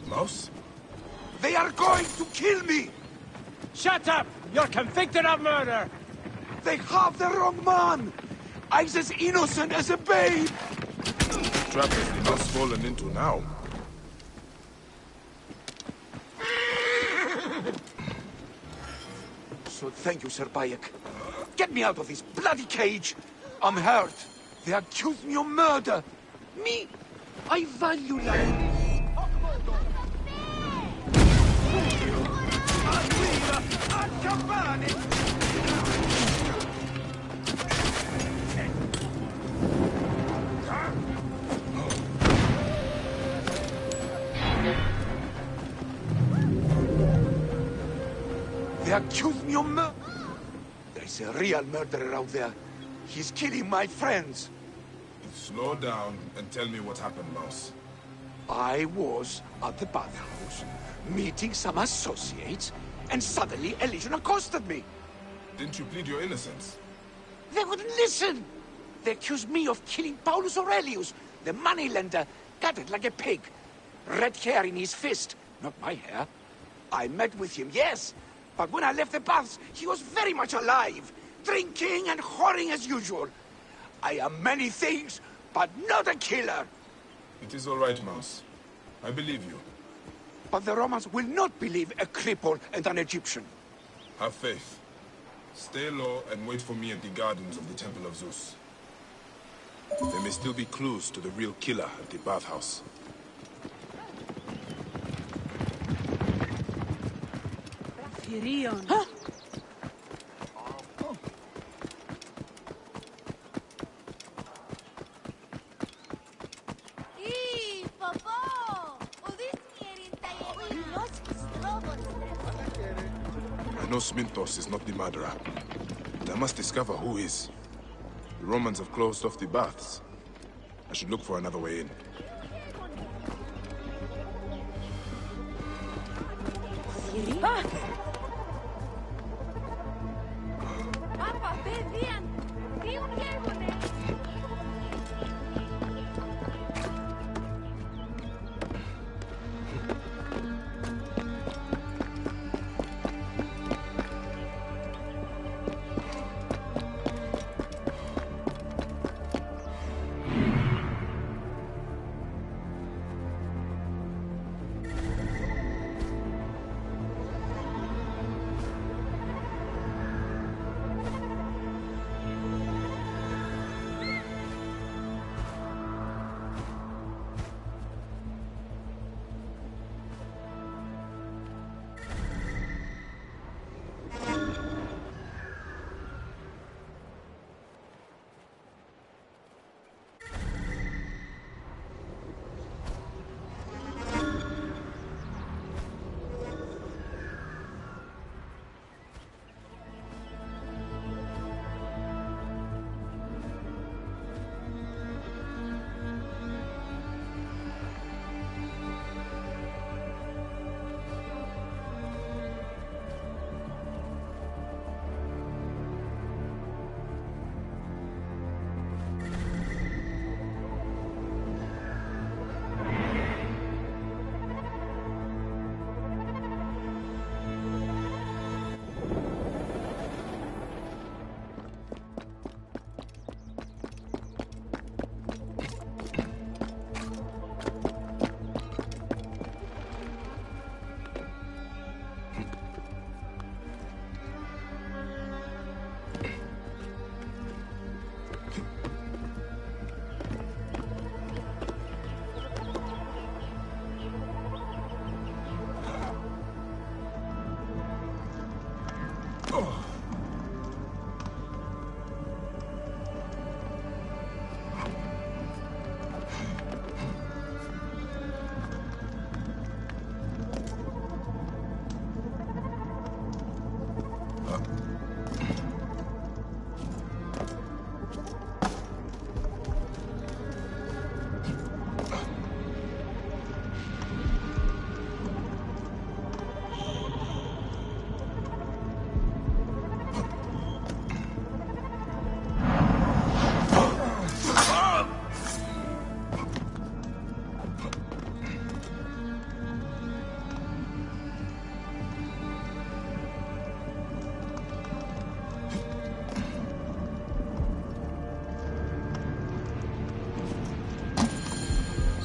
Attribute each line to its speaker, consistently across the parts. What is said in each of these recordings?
Speaker 1: Mouse? They are going to kill me!
Speaker 2: Shut up! You're convicted of murder!
Speaker 1: They have the wrong man! I'm as innocent as a babe!
Speaker 3: Trap has been us fallen into now.
Speaker 1: So thank you, Sir Bayek. Get me out of this bloody cage! I'm hurt. They accuse me of murder. Me? I value life. They accuse me of murder. There's a real murderer out there. He's killing my friends.
Speaker 3: Slow down and tell me what happened, Mouse.
Speaker 1: I was at the bathhouse, meeting some associates, and suddenly a legion accosted me.
Speaker 3: Didn't you plead your innocence?
Speaker 1: They wouldn't listen. They accused me of killing Paulus Aurelius, the moneylender, gutted like a pig. Red hair in his fist, not my hair. I met with him, yes, but when I left the baths, he was very much alive, drinking and whoring as usual. I am many things, but not a killer.
Speaker 3: It is all right, Mouse. I believe you.
Speaker 1: But the Romans will not believe a cripple and an Egyptian.
Speaker 3: Have faith. Stay low and wait for me at the gardens of the Temple of Zeus. There may still be clues to the real killer at the bathhouse.
Speaker 4: Huh?
Speaker 3: I know Sminthos is not the murderer, but I must discover who is. The Romans have closed off the baths. I should look for another way in.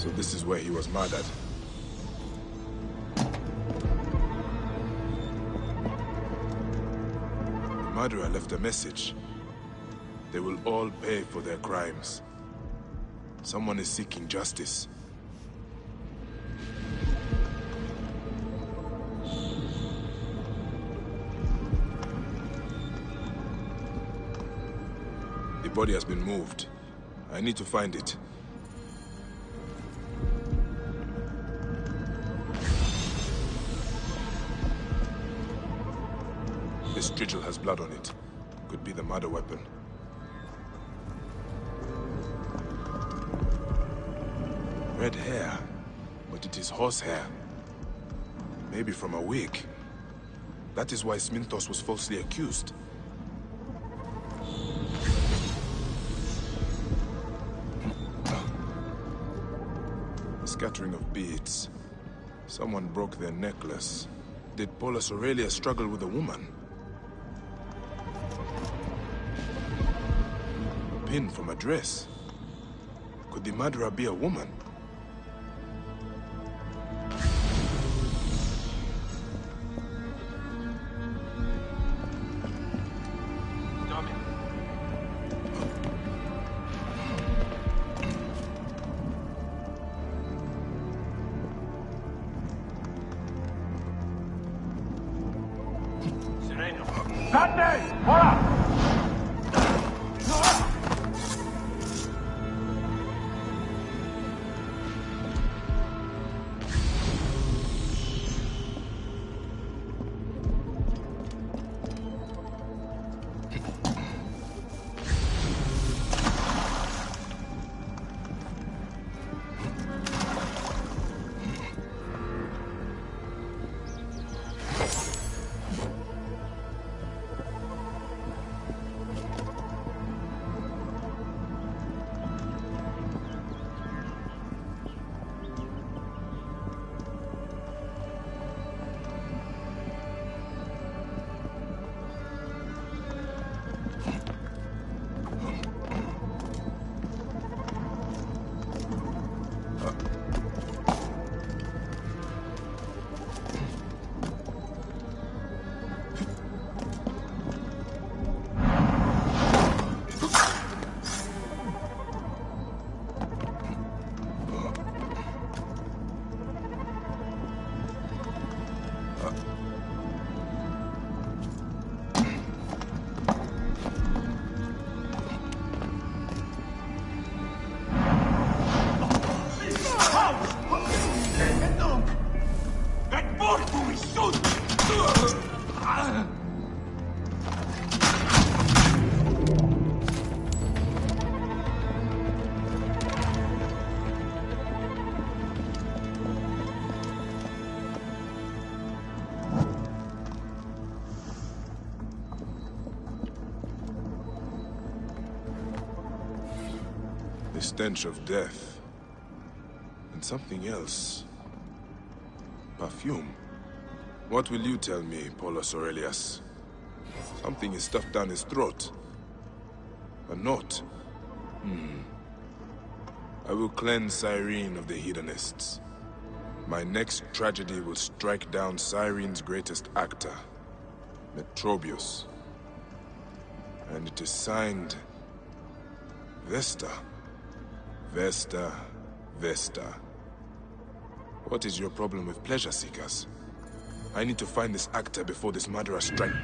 Speaker 3: So this is where he was murdered. The murderer left a message. They will all pay for their crimes. Someone is seeking justice. The body has been moved. I need to find it. This sigil has blood on it. Could be the murder weapon. Red hair, but it is horsehair. Maybe from a wig. That is why Sminthos was falsely accused. A scattering of beads. Someone broke their necklace. Did Paulus Aurelius struggle with a woman? A pin from a dress. Could the murderer be a woman? The stench of death. And something else. Perfume. What will you tell me, Paulus Aurelius? Something is stuffed down his throat. A note. I will cleanse Cyrene of the hedonists. My next tragedy will strike down Cyrene's greatest actor, Metrobius. And it is signed... Vesta. Vesta. Vesta. What is your problem with pleasure seekers? I need to find this actor before this murderer strikes.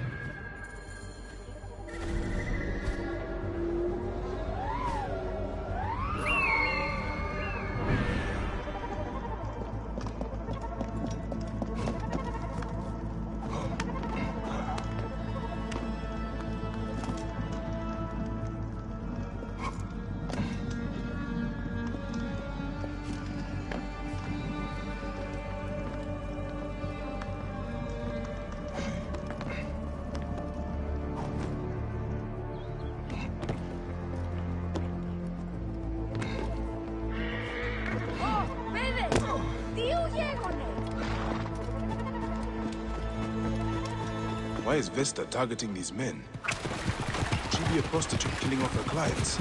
Speaker 3: Why is Vesta targeting these men? Could she be a prostitute killing off her clients?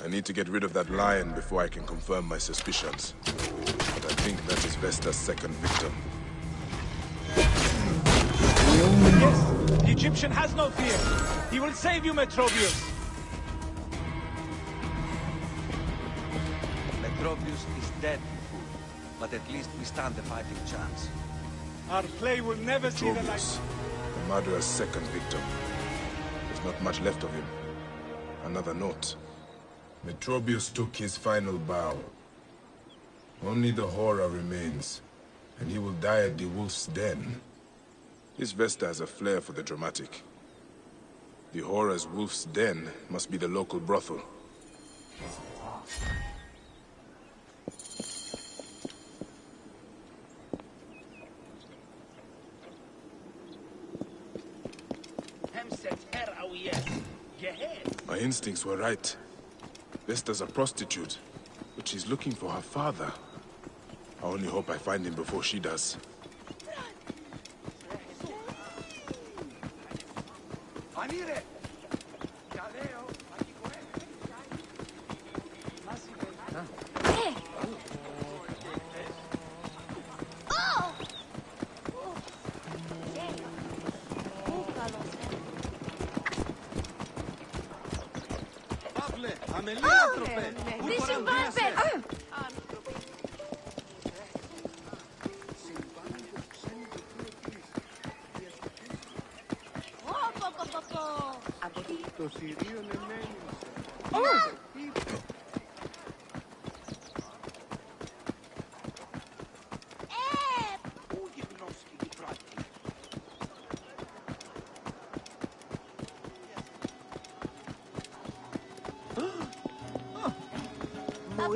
Speaker 3: I need to get rid of that lion before I can confirm my suspicions. But I think that is Vesta's second victim.
Speaker 2: Yes, the Egyptian has no fear. He will save you, Metrobius.
Speaker 4: Metrobius is dead, fool. But at least we stand a fighting chance.
Speaker 2: Our play will never see the light.
Speaker 3: Metrobius, the murderer's second victim. There's not much left of him. Another note. Metrobius took his final bow. Only the horror remains, and he will die at the wolf's den. This Vesta has a flair for the dramatic. The horror's wolf's den must be the local brothel. My instincts were right. Vesta's a prostitute, but she's looking for her father. I only hope I find him before she does.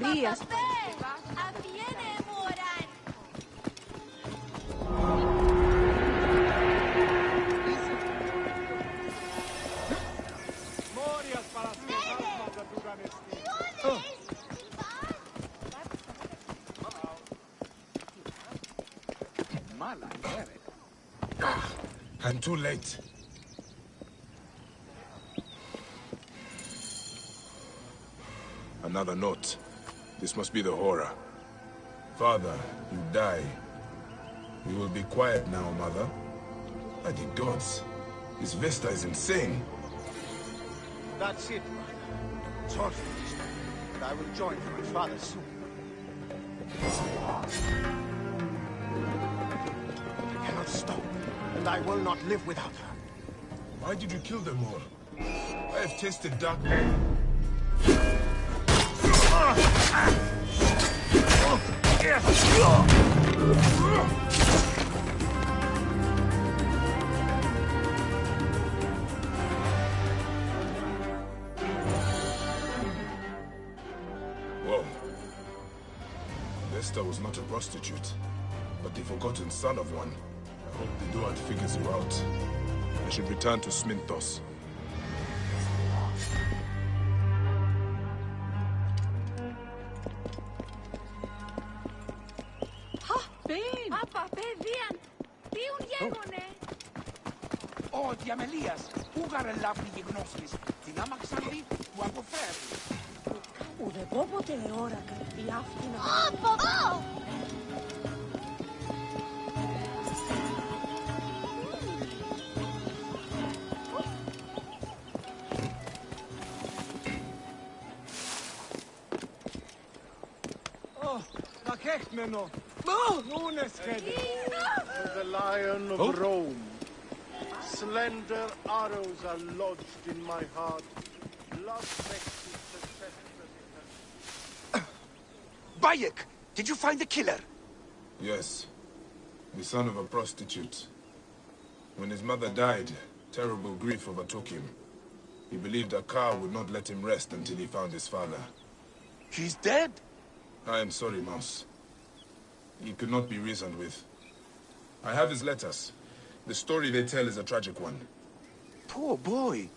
Speaker 5: Urias.
Speaker 3: I'm too late. Another note. This must be the horror. Father, you die. We will be quiet now, Mother. By the gods, this Vesta is insane.
Speaker 6: That's it, man. It's all finished. And I will join my father soon. I cannot stop, and I will not live without her.
Speaker 3: Why did you kill them all? I have tasted dark. Whoa. Vesta was not a prostitute, but the forgotten son of one. I hope the Duat figures you out. I should return to Sminthos.
Speaker 1: Ο Διαμελίας, ούγαρε λάφνη γνώστης. Την άμαξαν δει, του αποφέρει.
Speaker 5: Ούτε πόποτε ώρα καρδί άφηνα.
Speaker 6: To the Lion of Rome. Slender arrows are lodged in my heart. Love makes you successful.
Speaker 1: Bayek, did you find the killer?
Speaker 3: Yes. The son of a prostitute. When his mother died, terrible grief overtook him. He believed Akar would not let him rest until he found his father.
Speaker 1: He's dead?
Speaker 3: I am sorry, Mouse. He could not be reasoned with. I have his letters. The story they tell is a tragic one.
Speaker 1: Poor boy.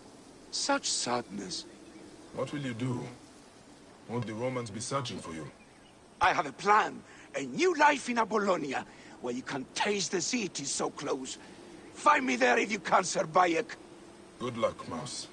Speaker 1: Such sadness.
Speaker 3: What will you do? Won't the Romans be searching for you?
Speaker 1: I have a plan. A new life in Apollonia, where you can taste the sea, it is so close. Find me there if you can, Sir Bayek.
Speaker 3: Good luck, Mouse.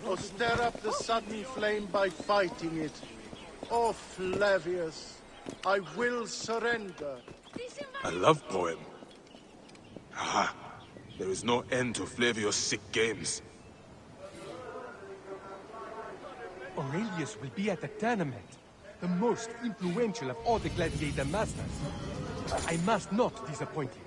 Speaker 6: Or stir up the sudden flame by fighting it. Oh, Flavius, I will surrender.
Speaker 3: A love poem. Ah, there is no end to Flavius' sick games.
Speaker 2: Aurelius will be at the tournament. The most influential of all the gladiator masters. I must not disappoint him.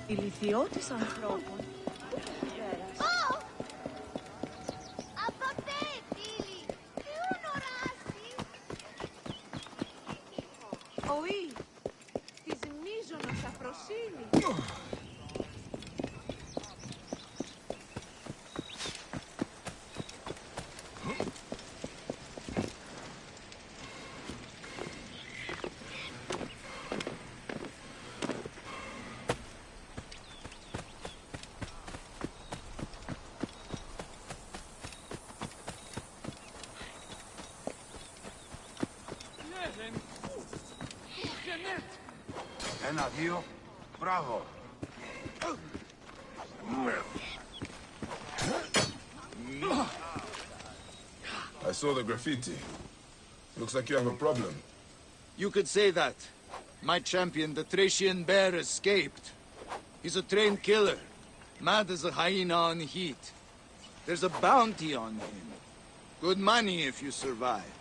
Speaker 5: Ηλιθιώτης ανθρώπων. Οή, της μίζωνος αφροσύνη.
Speaker 1: Ένα, δύο. Μπράβο.
Speaker 3: I saw the graffiti. Looks like you have a problem.
Speaker 7: You could say that. My champion, the Thracian bear, escaped. He's a trained killer. Mad as a hyena on heat. There's a bounty on him. Good money if you survive.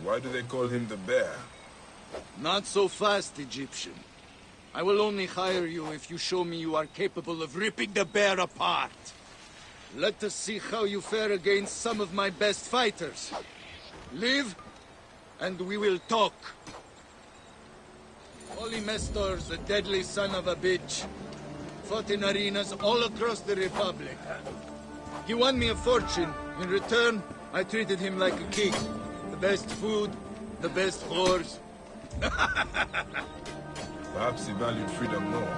Speaker 3: Why do they call him the bear?
Speaker 7: Not so fast, Egyptian. I will only hire you if you show me you are capable of ripping the bear apart. Let us see how you fare against some of my best fighters. Live, and we will talk. Polymestor's a deadly son of a bitch. Fought in arenas all across the Republic. He won me a fortune. In return, I treated him like a king. The best food, the best whores.
Speaker 3: Perhaps he valued freedom more.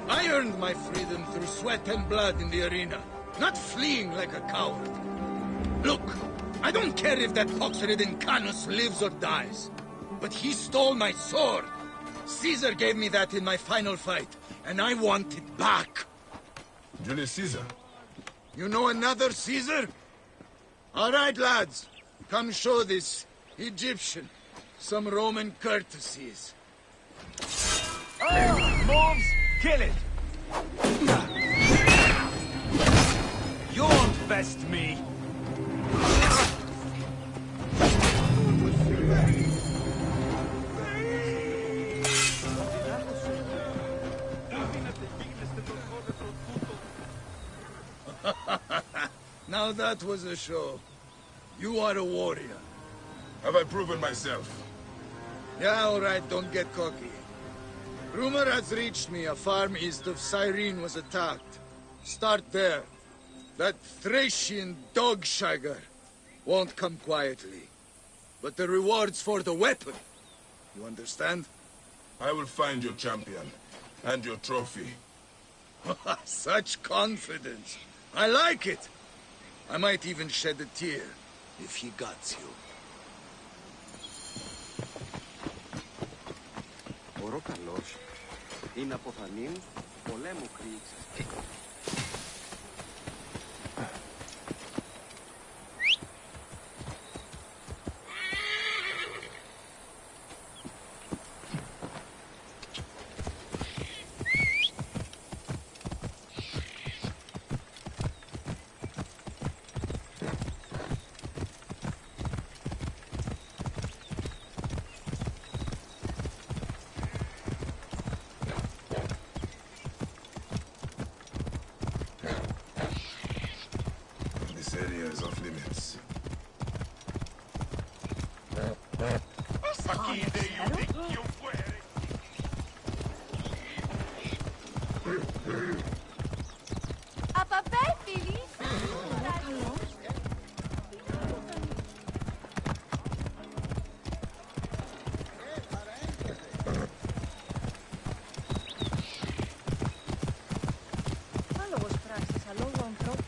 Speaker 7: I earned my freedom through sweat and blood in the arena, not fleeing like a coward. Look, I don't care if that pox-ridden Canus lives or dies, but he stole my sword. Caesar gave me that in my final fight, and I want it back.
Speaker 3: Julius Caesar?
Speaker 7: You know another Caesar? All right, lads, come show this Egyptian some Roman courtesies.
Speaker 2: Moves, kill it! You won't best me!
Speaker 7: Now that was a show. You are a warrior.
Speaker 3: Have I proven myself?
Speaker 7: Yeah, all right, don't get cocky. Rumor has reached me a farm east of Cyrene was attacked. Start there. That Thracian dog shagger won't come quietly. But the rewards for the weapon You understand?
Speaker 3: I will find your champion, and your trophy.
Speaker 7: Such confidence. I like it. I might even shed a tear, if he guts you.
Speaker 4: Ο Ροκαλός είναι αποθανήν πολέμου κρύξης.
Speaker 3: This area is off limits.
Speaker 5: Άλογος πράξης, αλόγου ανθρώπου.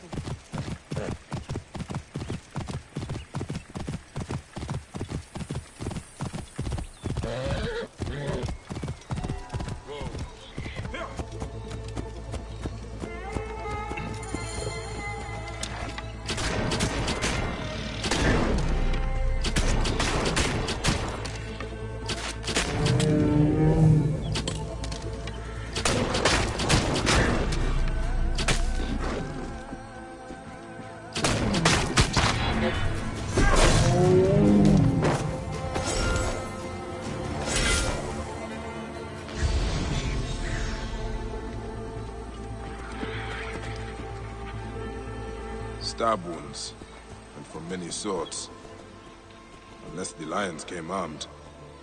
Speaker 3: Stab wounds, and from many sorts. Unless the lions came armed,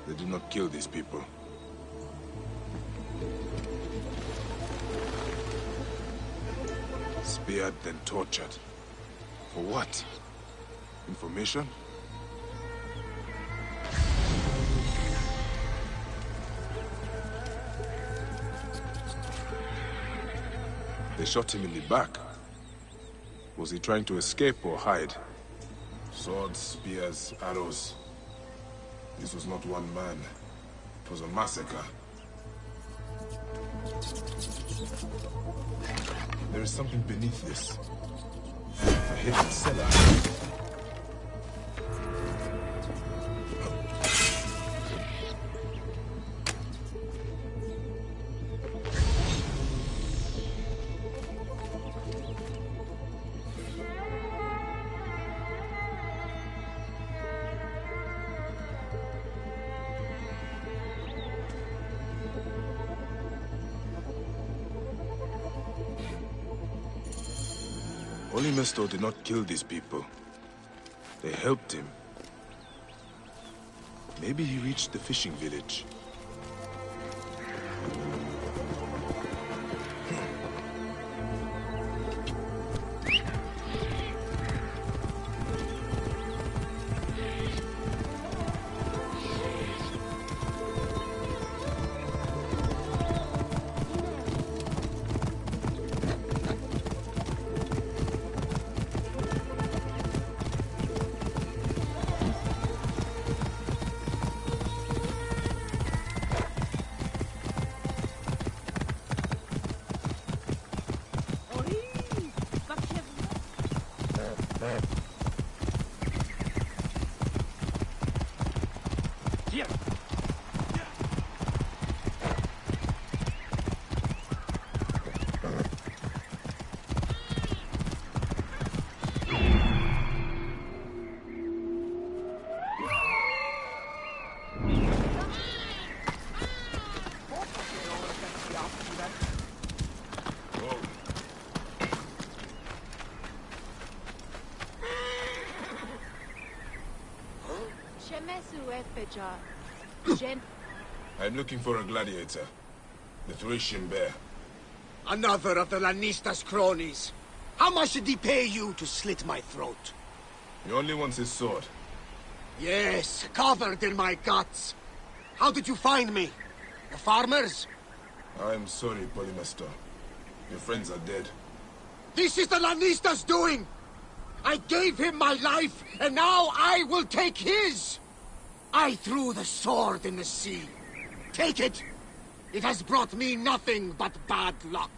Speaker 3: they did not kill these people. Speared, then tortured. For what? Information? They shot him in the back. Was he trying to escape or hide? Swords, spears, arrows. This was not one man. It was a massacre. There is something beneath this. A hidden cellar. Olimesto did not kill these people. They helped him. Maybe he reached the fishing village. I'm looking for a gladiator. The Thracian bear.
Speaker 8: Another of the Lannista's cronies. How much did he pay you to slit my throat?
Speaker 3: He only wants his sword.
Speaker 8: Yes, covered in my guts. How did you find me? The farmers?
Speaker 3: I'm sorry, Polymaster. Your friends are dead.
Speaker 8: This is the Lannister's doing! I gave him my life, and now I will take his! I threw the sword in the sea. Take it! It has brought me nothing but bad luck.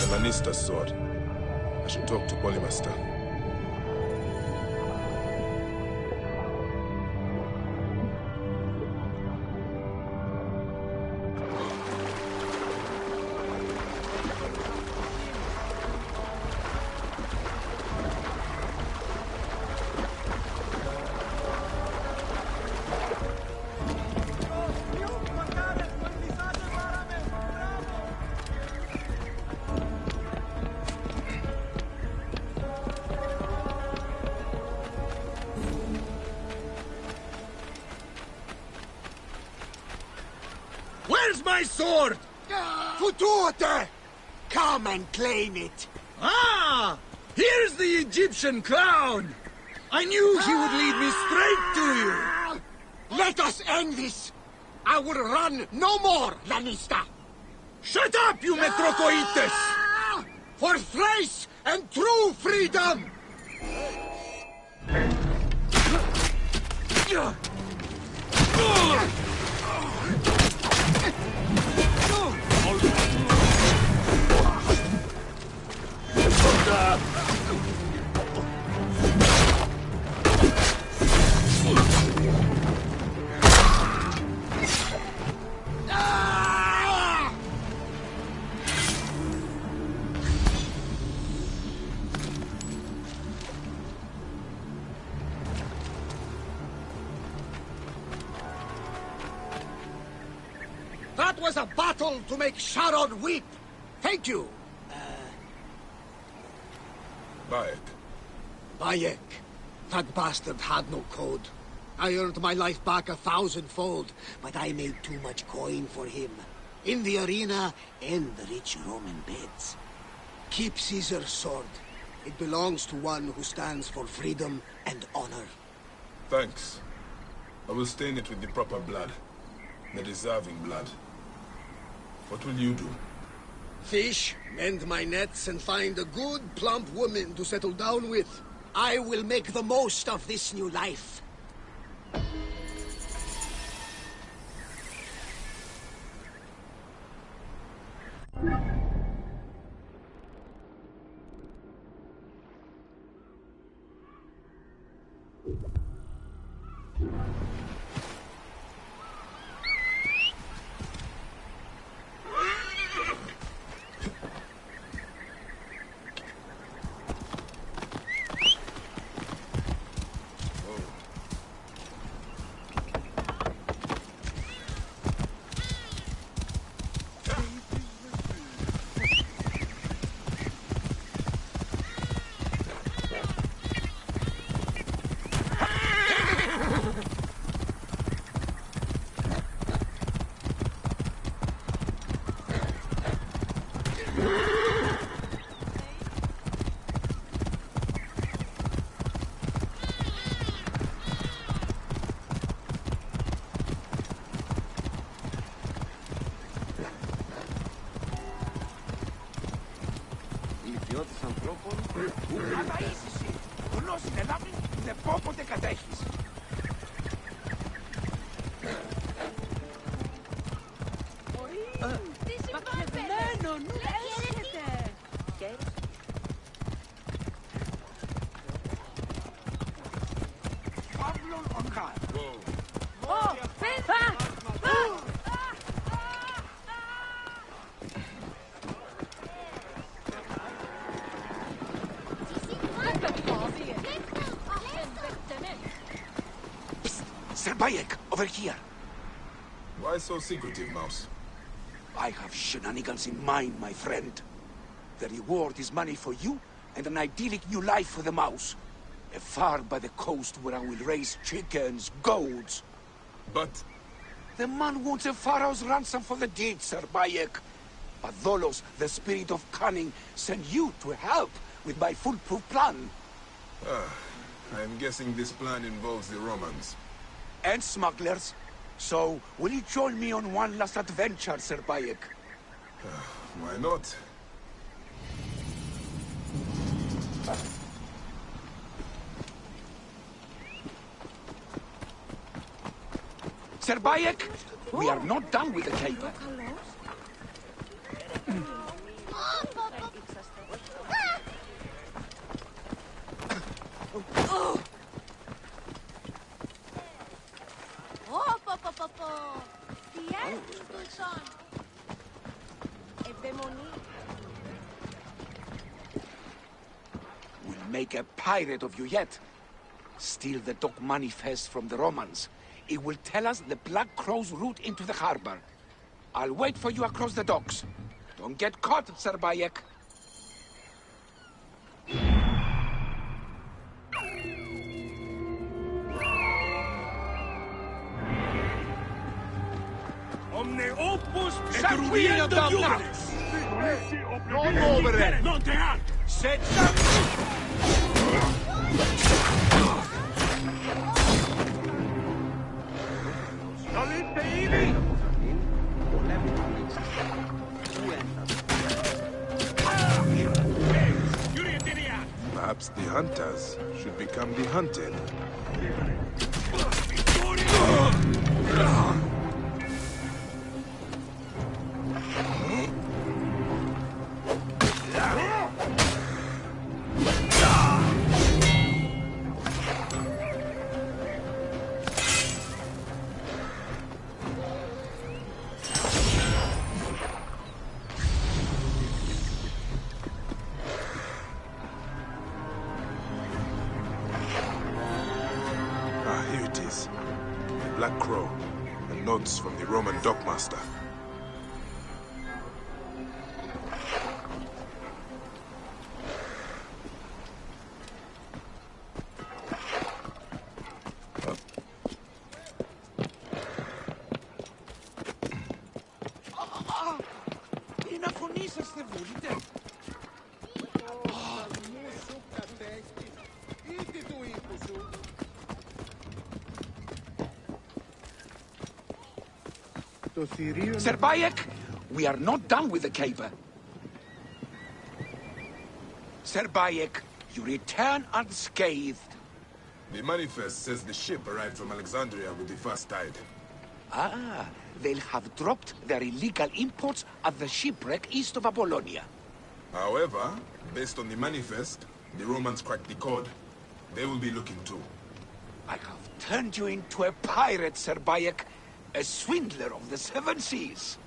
Speaker 3: Lannister's sword. I should talk to Polymaster.
Speaker 7: Where's my sword?
Speaker 8: Futuote! Come and claim it.
Speaker 7: Ah! Here's the Egyptian clown! I knew he would lead me straight to you!
Speaker 8: Let us end this! I will run no more, Lannister!
Speaker 7: Shut up, you Metrocoites!
Speaker 8: For Thrace and true freedom! That was a battle to make Sharon weep. Thank you.
Speaker 3: Bayek.
Speaker 8: Bayek. That bastard had no code. I earned my life back 1,000-fold, but I made too much coin for him. In the arena and the rich Roman beds. Keep Caesar's sword. It belongs to one who stands for freedom and honor.
Speaker 3: Thanks. I will stain it with the proper blood. The deserving blood. What will you do?
Speaker 8: Fish, mend my nets, and find a good, plump woman to settle down with. I will make the most of this new life.
Speaker 1: Sir Bayek, over here.
Speaker 3: Why so secretive, Mouse?
Speaker 1: I have shenanigans in mind, my friend. The reward is money for you and an idyllic new life for the mouse. A farm by the coast where I will raise chickens, goats.
Speaker 3: But
Speaker 1: The man wants a pharaoh's ransom for the deed, Sir Bayek. But Tholos, the spirit of cunning, sent you to help with my foolproof plan.
Speaker 3: I'm guessing this plan involves the Romans.
Speaker 1: And smugglers. So, will you join me on one last adventure, Sir Bayek?
Speaker 3: Why not?
Speaker 1: Sir Bayek, we are not done with the caper. We'll make a pirate of you yet. Steal the dock manifest from the Romans. It will tell us the Black Crow's route into the harbor. I'll wait for you across the docks. Don't get caught, Sir Bayek.
Speaker 2: Omne opus
Speaker 1: Sanguienda Iuris!
Speaker 6: Non movere!
Speaker 2: Non te art!
Speaker 1: Set
Speaker 2: Nolite ivi!
Speaker 3: Perhaps the hunters should become the hunted. Here it is. The Black Crow. And notes from the Roman dockmaster.
Speaker 1: Είναι να φωνήσαστε, βούλετε. Sir Bayek, we are not done with the caper. Sir Bayek, you return unscathed.
Speaker 3: The manifest says the ship arrived from Alexandria with the first tide.
Speaker 1: Ah, they'll have dropped their illegal imports at the shipwreck east of Apollonia.
Speaker 3: However, based on the manifest, the Romans cracked the code. They will be looking too.
Speaker 1: I have turned you into a pirate, Sir Bayek. A swindler of the seven seas.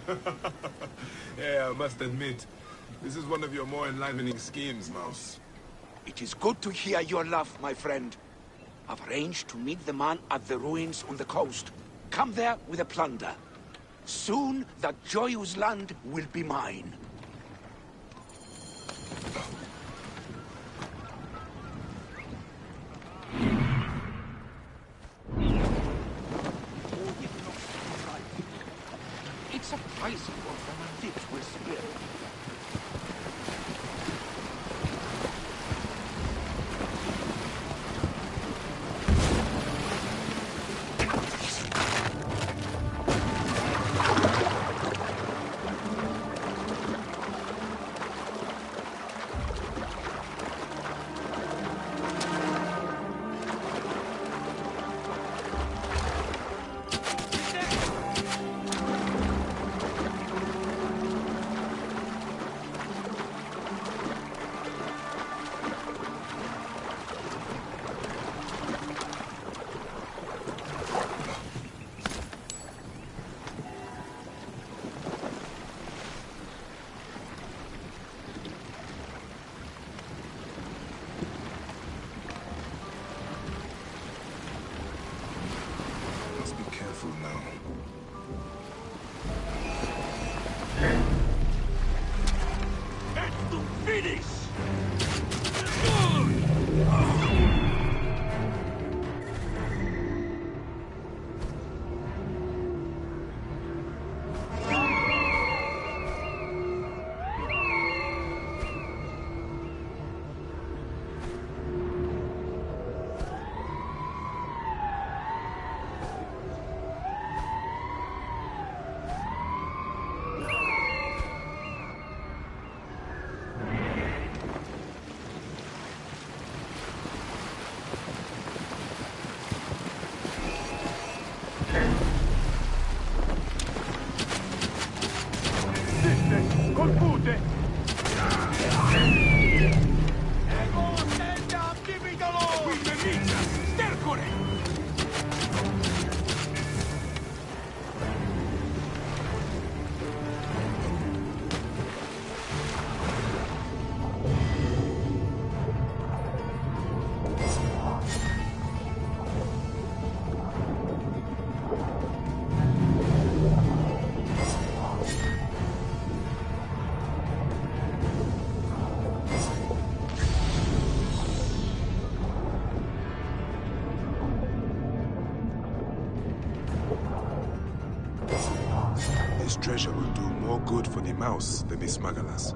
Speaker 3: Yeah, I must admit, this is one of your more enlivening schemes, Mouse.
Speaker 1: It is good to hear your laugh, my friend. I've arranged to meet the man at the ruins on the coast. Come there with a plunder. Soon that joyous land will be mine. It's surprising what my lips will spill.
Speaker 3: This treasure will do more good for the mouse than the smugglers.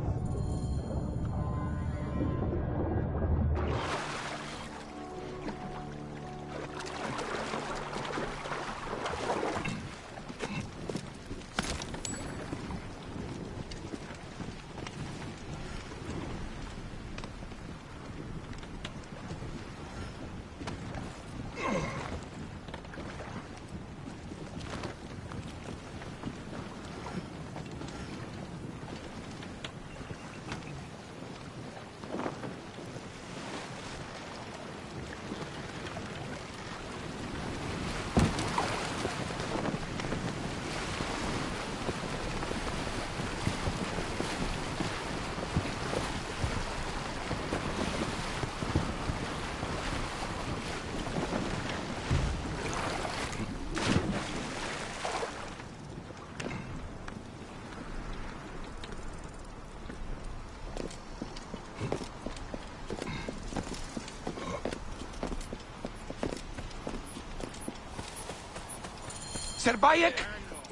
Speaker 1: Sir Bayek,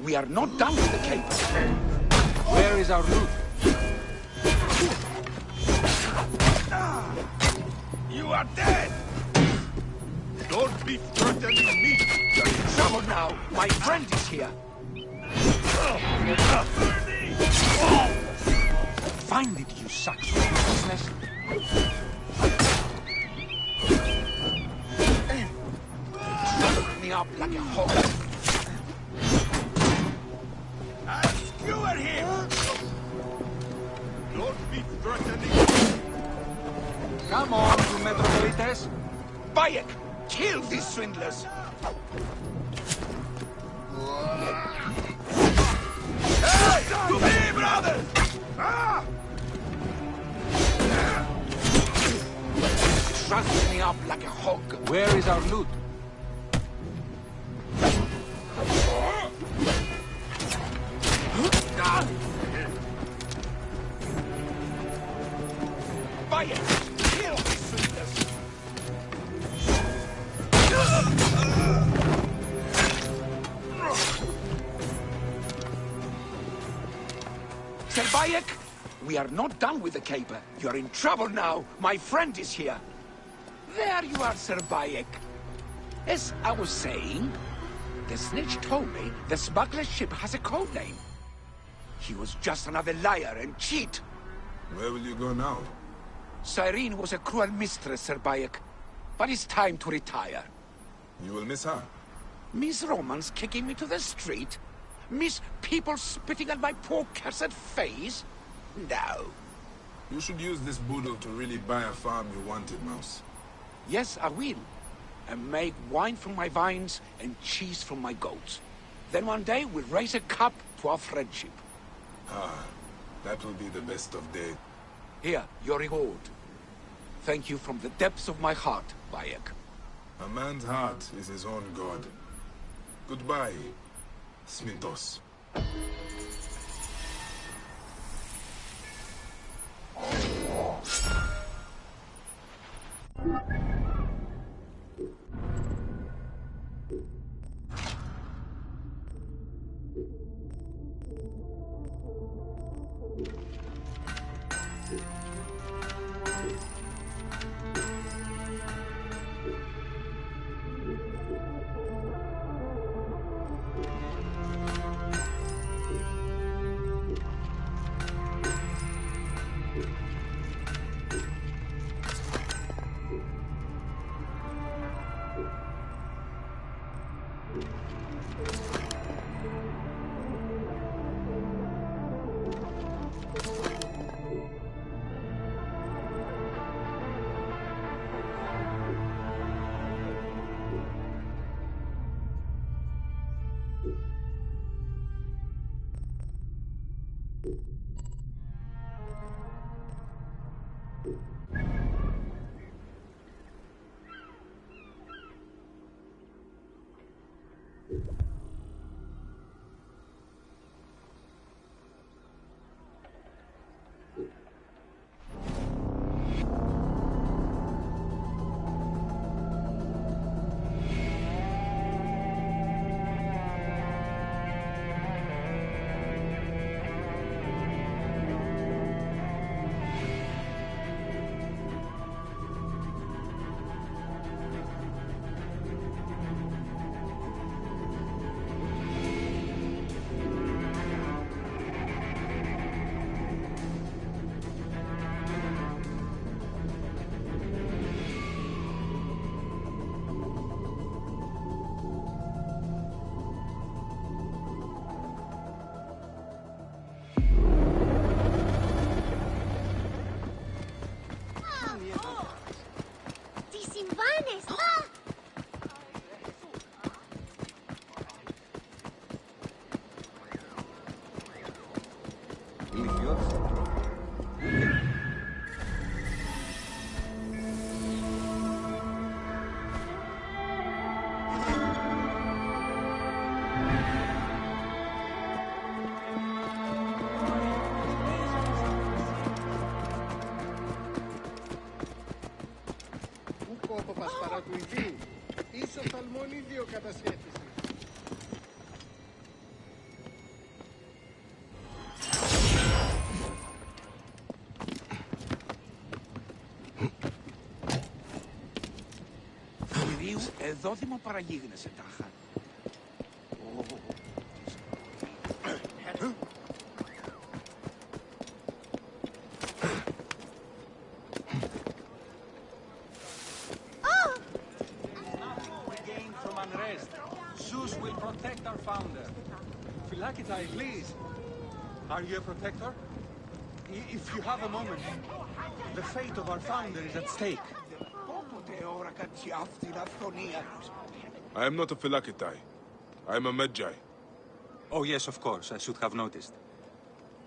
Speaker 1: we are not done with the cape.
Speaker 4: Where is our loot?
Speaker 1: You are dead!
Speaker 6: Don't be threatening me!
Speaker 1: You're in trouble now. My friend is here. Find it, you sucks of business. Shut me up like a hog.
Speaker 6: I'll skewer him! Don't be threatening!
Speaker 4: Come on, you metropolites.
Speaker 1: Bayek, kill these swindlers! Hey! To me, brothers! Ah! Trust me up like a hog.
Speaker 4: Where is our loot?
Speaker 1: Bayek, kill these swindlers! Sir Bayek, we are not done with the caper. You're in trouble now. My friend is here. There you are, Sir Bayek. As I was saying, the snitch told me the smuggler's ship has a code name. He was just another liar and cheat.
Speaker 3: Where will you go now?
Speaker 1: Cyrene was a cruel mistress, Sir Bayek. But it's time to retire.
Speaker 3: You will miss her.
Speaker 1: Miss Romans kicking me to the street? Miss people spitting at my poor cursed face? No.
Speaker 3: You should use this boodle to really buy a farm you wanted, Mouse.
Speaker 1: Yes, I will. And make wine from my vines and cheese from my goats. Then one day we'll raise a cup to our friendship.
Speaker 3: Ah, that will be the best of days.
Speaker 1: Here, your reward. Thank you from the depths of my heart, Bayek.
Speaker 3: A man's heart is his own god. Goodbye, Smintos.
Speaker 6: του ιδίου. Ίσως τολμών ίδιο κατασχέτηση.
Speaker 1: Κυρίου, εδώ δημοπαραγίγνεσαι τάχα.
Speaker 4: Please. Are you a protector? If you have a moment, the fate of our founder is at stake.
Speaker 3: I am not a Philakitai. I am a Medjay.
Speaker 4: Oh yes, of course, I should have noticed.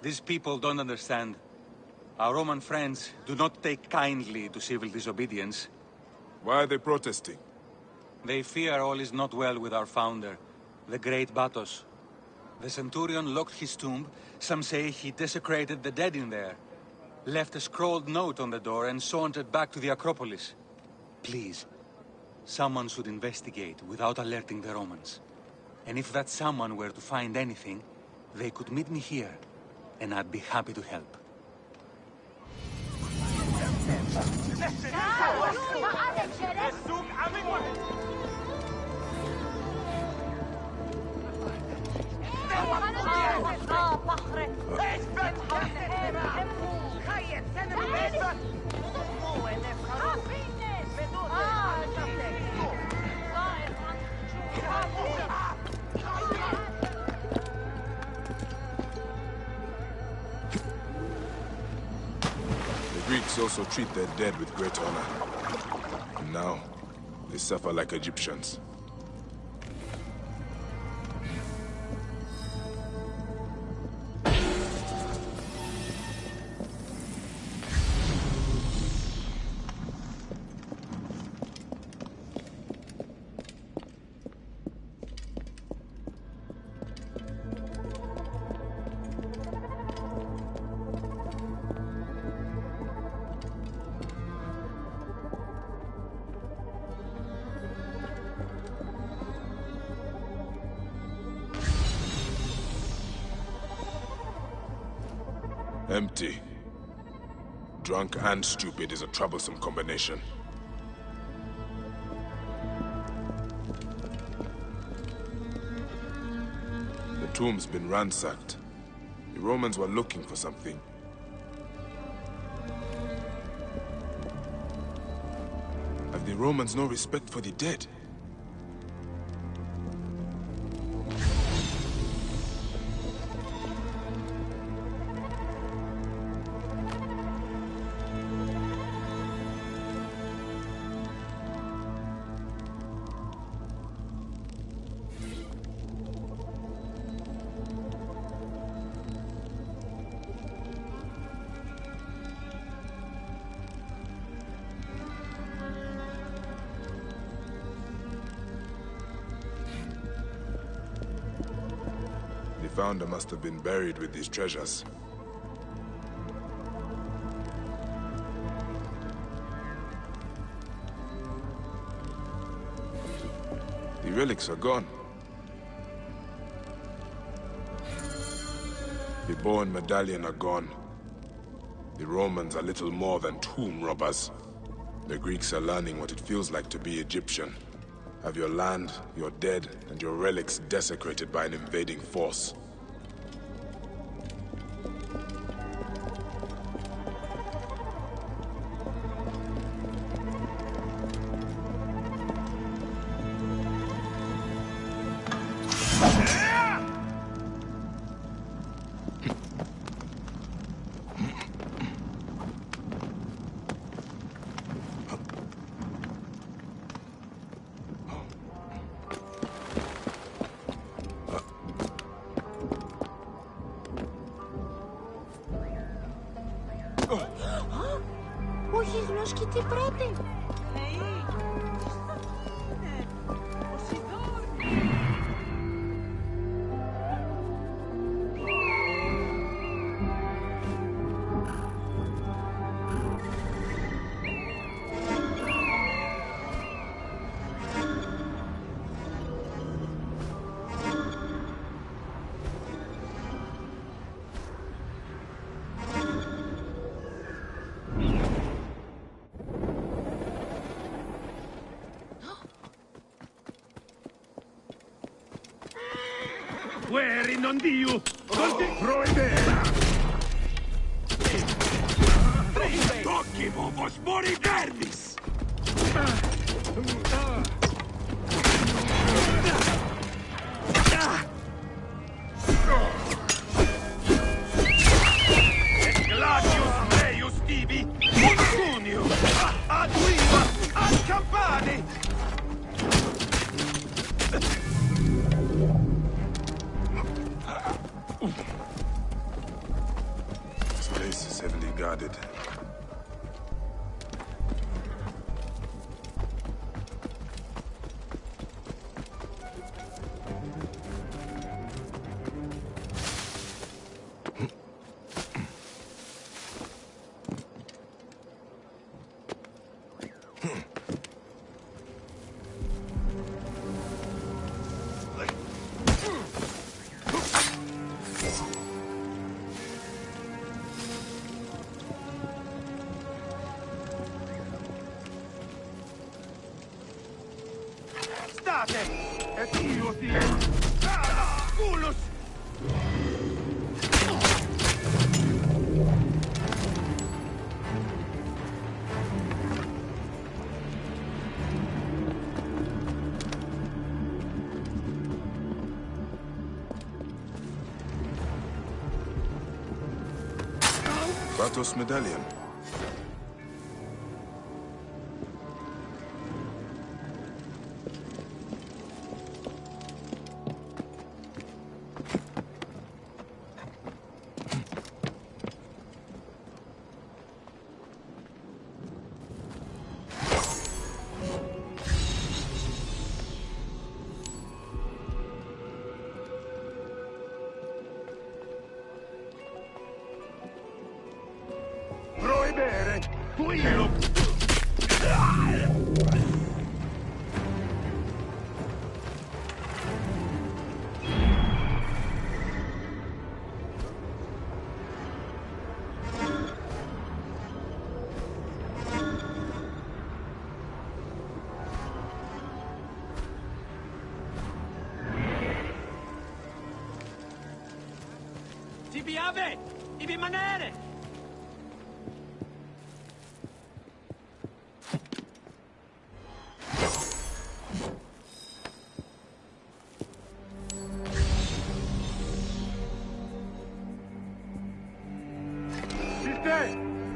Speaker 4: These people don't understand. Our Roman friends do not take kindly to civil disobedience.
Speaker 3: Why are they protesting?
Speaker 4: They fear all is not well with our founder, the great Batos. The Centurion locked his tomb. Some say he desecrated the dead in there. Left a scrawled note on the door and sauntered back to the Acropolis. Please, someone should investigate without alerting the Romans. And if that someone were to find anything, they could meet me here, and I'd be happy to help.
Speaker 3: The Greeks also treat their dead with great honor. And now, they suffer like Egyptians. Empty. Drunk and stupid is a troublesome combination. The tomb's been ransacked. The Romans were looking for something. Have the Romans no respect for the dead? founder must have been buried with these treasures. The relics are gone. The bow and medallion are gone. The Romans are little more than tomb robbers. The Greeks are learning what it feels like to be Egyptian. Have your land, your dead, and your relics desecrated by an invading force.
Speaker 5: Ο γίγνος και τι πρέπει.
Speaker 9: Guerri non diu! Proedera! Tocchi vos moriberdis! Et gladius meius tibi, Monsunio, ad viva, ad campani!
Speaker 3: This place is heavily guarded.
Speaker 9: State! Et io ti... Culus!
Speaker 3: Batos medallion.
Speaker 9: Proedere! Tuilo!
Speaker 1: Tibi ave! Ibi manere!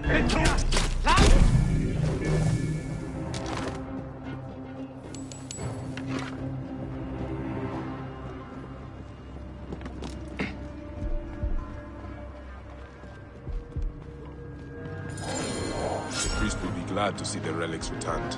Speaker 9: E tu?
Speaker 3: The priest will be glad to see the relics returned.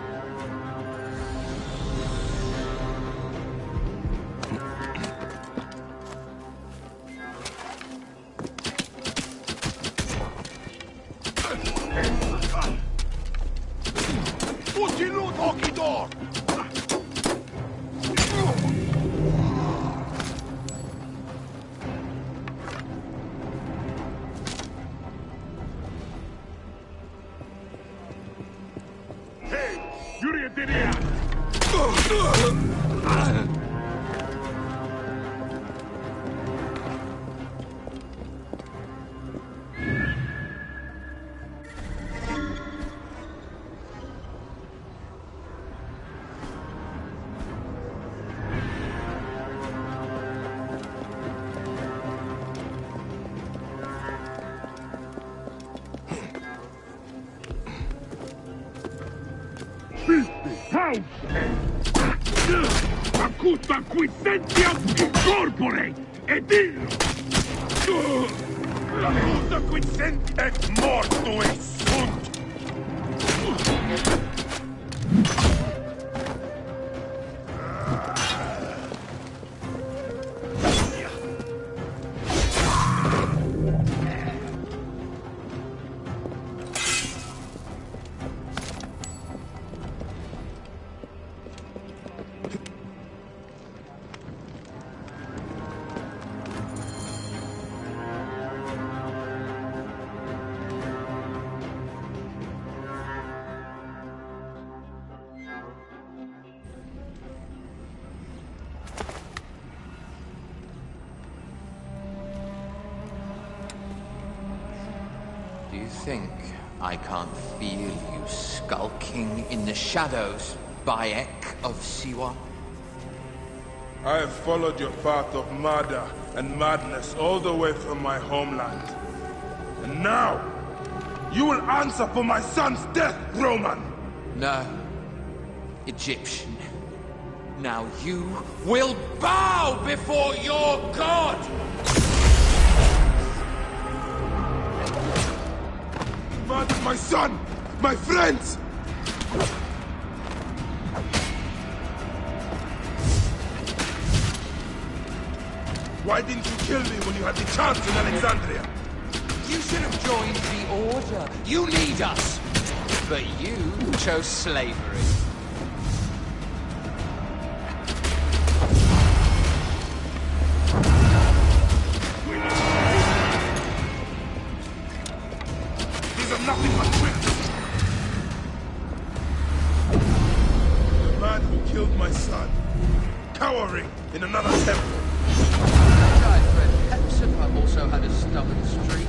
Speaker 9: house! Acuta quisentiam incorpore, et illo! Acuta quisent et mortue sunt!
Speaker 10: Do you think I can't feel you skulking in the shadows, Bayek of Siwa?
Speaker 3: I have followed your path of murder and madness all the way from my homeland. And now, you will answer for my son's death, Roman!
Speaker 10: No. Egyptian. Now you will bow before your god!
Speaker 3: Father, my son! My friends! Why didn't you kill me when you had the chance in Alexandria?
Speaker 10: You should have joined the Order. You need us! But you chose slavery.
Speaker 3: These are nothing but tricks! The man who killed my son, cowering in another temple.
Speaker 10: My friend Hepzibah also had a stubborn streak,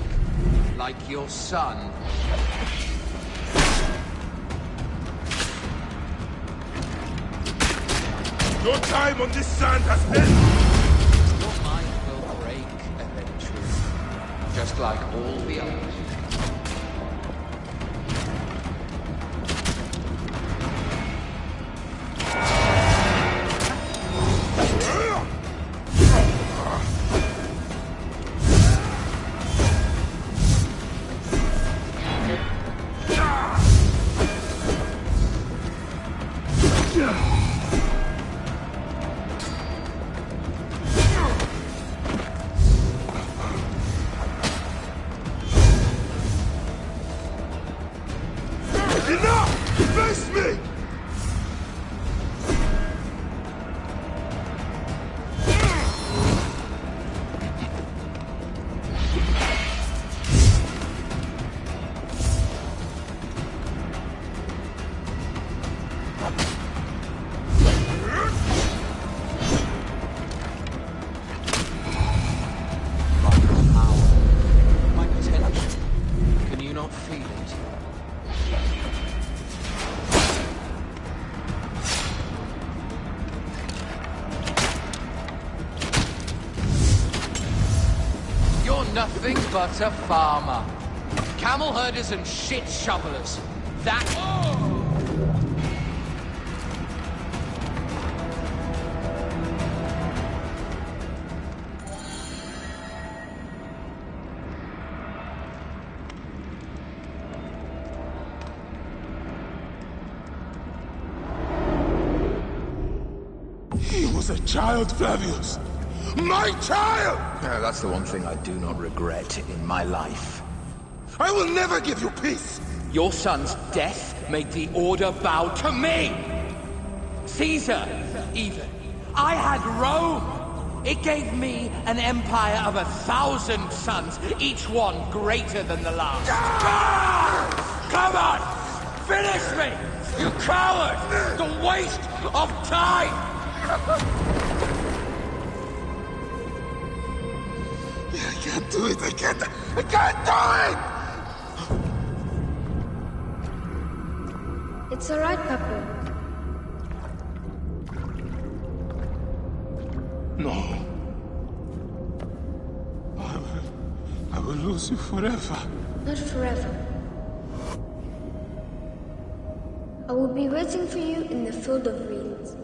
Speaker 10: like your son.
Speaker 3: Your time on this sand has ended!
Speaker 10: Your mind will break eventually, just like all the others.
Speaker 3: Face me!
Speaker 10: My potential. Can you not feel it? You're nothing but a farmer. Camel herders and shit shovelers. That...
Speaker 3: He was a child, Flavius! My child!
Speaker 10: Yeah, that's the one thing I do not regret in my life.
Speaker 3: I will never give you peace!
Speaker 10: Your son's death made the Order bow to me! Caesar, even. I had Rome! It gave me an empire of 1,000 sons, each one greater than the last. Come on! Finish me! You coward! The waste of time!
Speaker 3: I can't do it! I can't do it!
Speaker 11: It's all right, Papa.
Speaker 3: No. I will lose you forever.
Speaker 11: Not forever. I will be waiting for you in the field of reeds.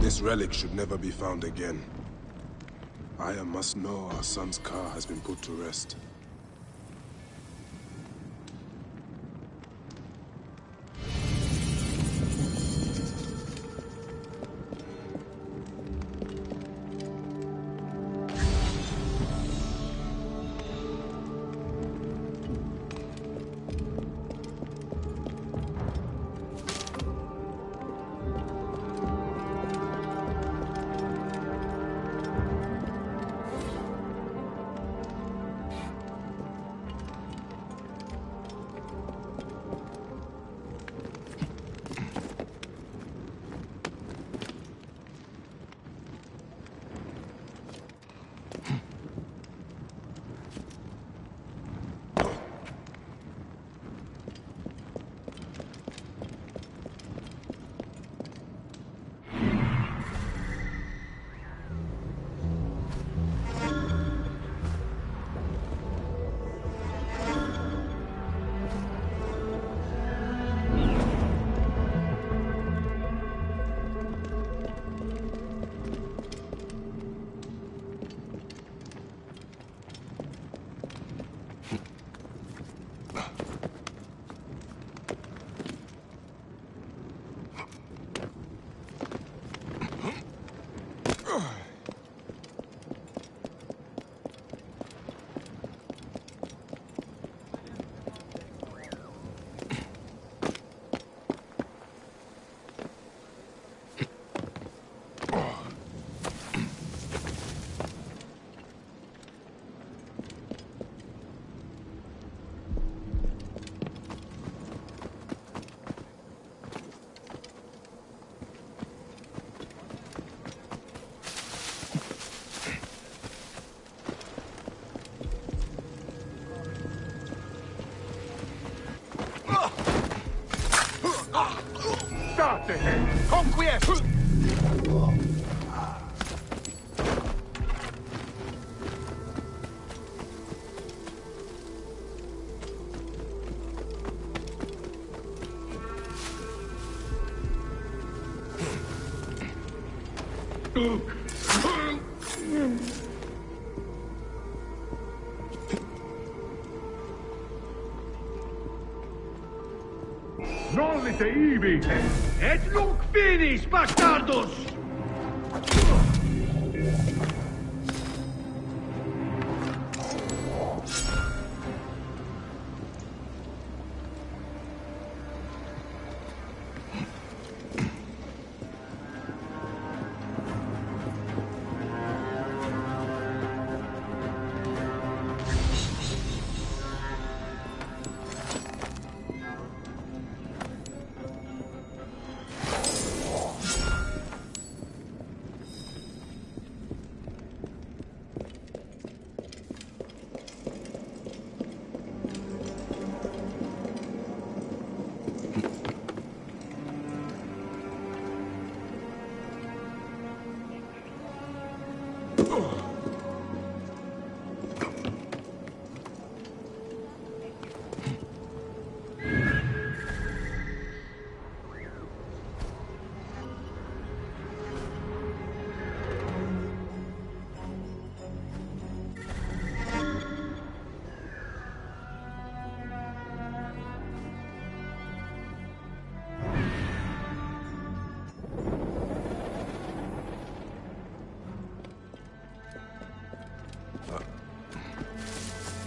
Speaker 3: This relic should never be found again. Aya must know our son's car has been put to rest.
Speaker 9: Conquiesce! Non lite ibi! Et nunc finis, bastardos!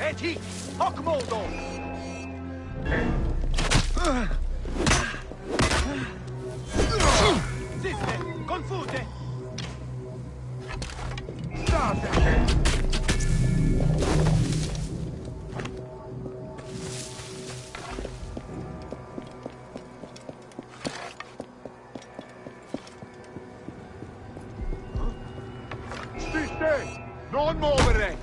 Speaker 9: Et hic, hoc modo! Ziste, confute! State! Hey, non muovere!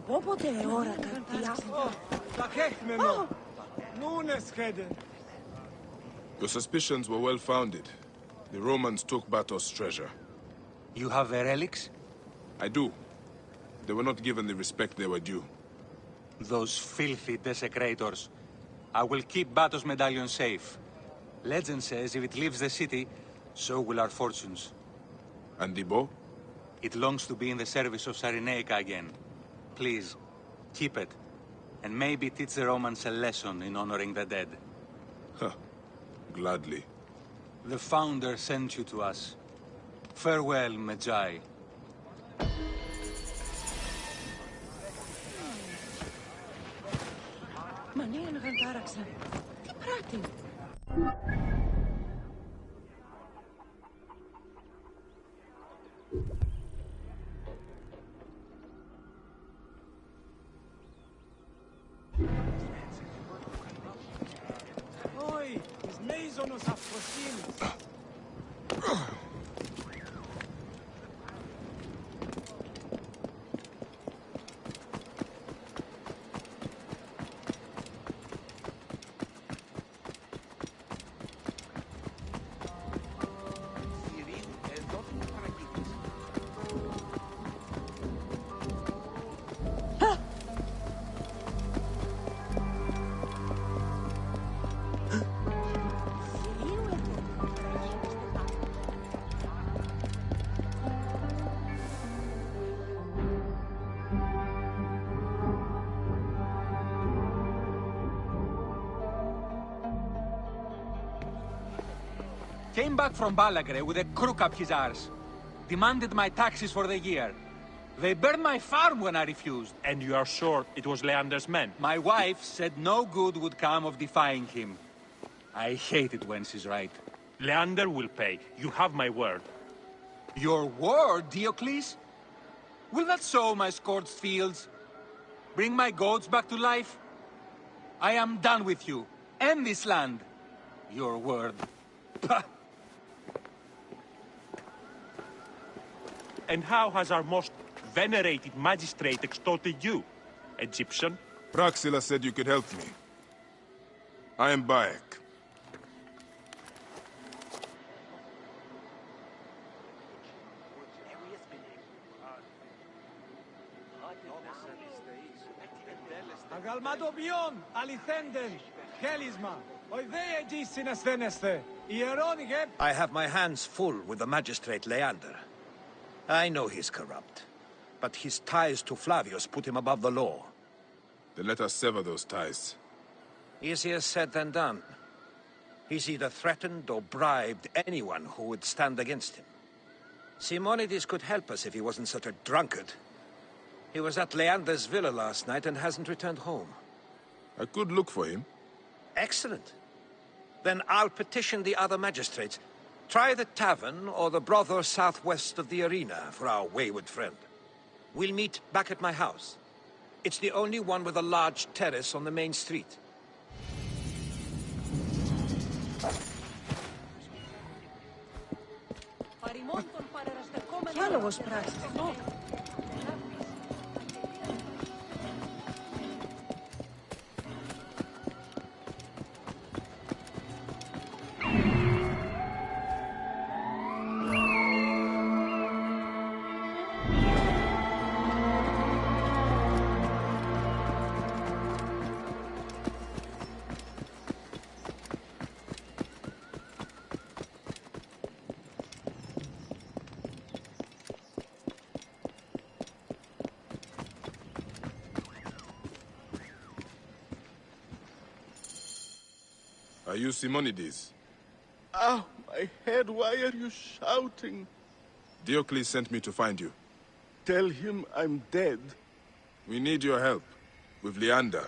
Speaker 5: Όποτε ώρα καρδιά.
Speaker 3: Your suspicions were well founded. The Romans took Batos' treasure.
Speaker 4: You have the relics?
Speaker 3: I do. They were not given the respect they were due.
Speaker 4: Those filthy desecrators. I will keep Batos' medallion safe. Legend says if it leaves the city, so will our fortunes.
Speaker 3: And the bow?
Speaker 4: It longs to be in the service of Cyrenaica again. Please, keep it. And maybe teach the Romans a lesson in honoring the dead.
Speaker 3: Huh. Gladly.
Speaker 4: The Founder sent you to us. Farewell, Magi.
Speaker 5: Μα ναι, αναγαντάραξα. Τι πράττει.
Speaker 12: Oi, τις μέιζονος αφροσύνης.
Speaker 4: Came back from Balagre with a crook up his arse. Demanded my taxes for the year. They burned my farm when I refused.
Speaker 13: And you are sure it was Leander's men?
Speaker 4: My wife said no good would come of defying him. I hate it when she's right.
Speaker 13: Leander will pay. You have my word.
Speaker 4: Your word, Diocles? Will that sow my scorched fields? Bring my goats back to life? I am done with you. And this land. Your word. Pah!
Speaker 13: And how has our most venerated magistrate extorted you, Egyptian?
Speaker 3: Praxilla said you could help me. I am Bayek.
Speaker 12: Αγαλματοποιών, αληθέντεν, χέλισμα, οιδέε γης ασθένεστε, ιερώνικε.
Speaker 14: I have my hands full with the magistrate Leander. I know he's corrupt, but his ties to Flavius put him above the law.
Speaker 3: Then let us sever those ties.
Speaker 14: Easier said than done. He's either threatened or bribed anyone who would stand against him. Simonides could help us if he wasn't such a drunkard. He was at Leander's villa last night and hasn't returned home.
Speaker 3: I could look for him.
Speaker 14: Excellent. Then I'll petition the other magistrates. Try the tavern or the brothel southwest of the arena for our wayward friend. We'll meet back at my house. It's the only one with a large terrace on the main street.
Speaker 5: Διάλογος πράξης.
Speaker 3: Are you Simonides?
Speaker 6: Ah, my head, why are you shouting?
Speaker 3: Diocles sent me to find you.
Speaker 6: Tell him I'm dead.
Speaker 3: We need your help. With Leander.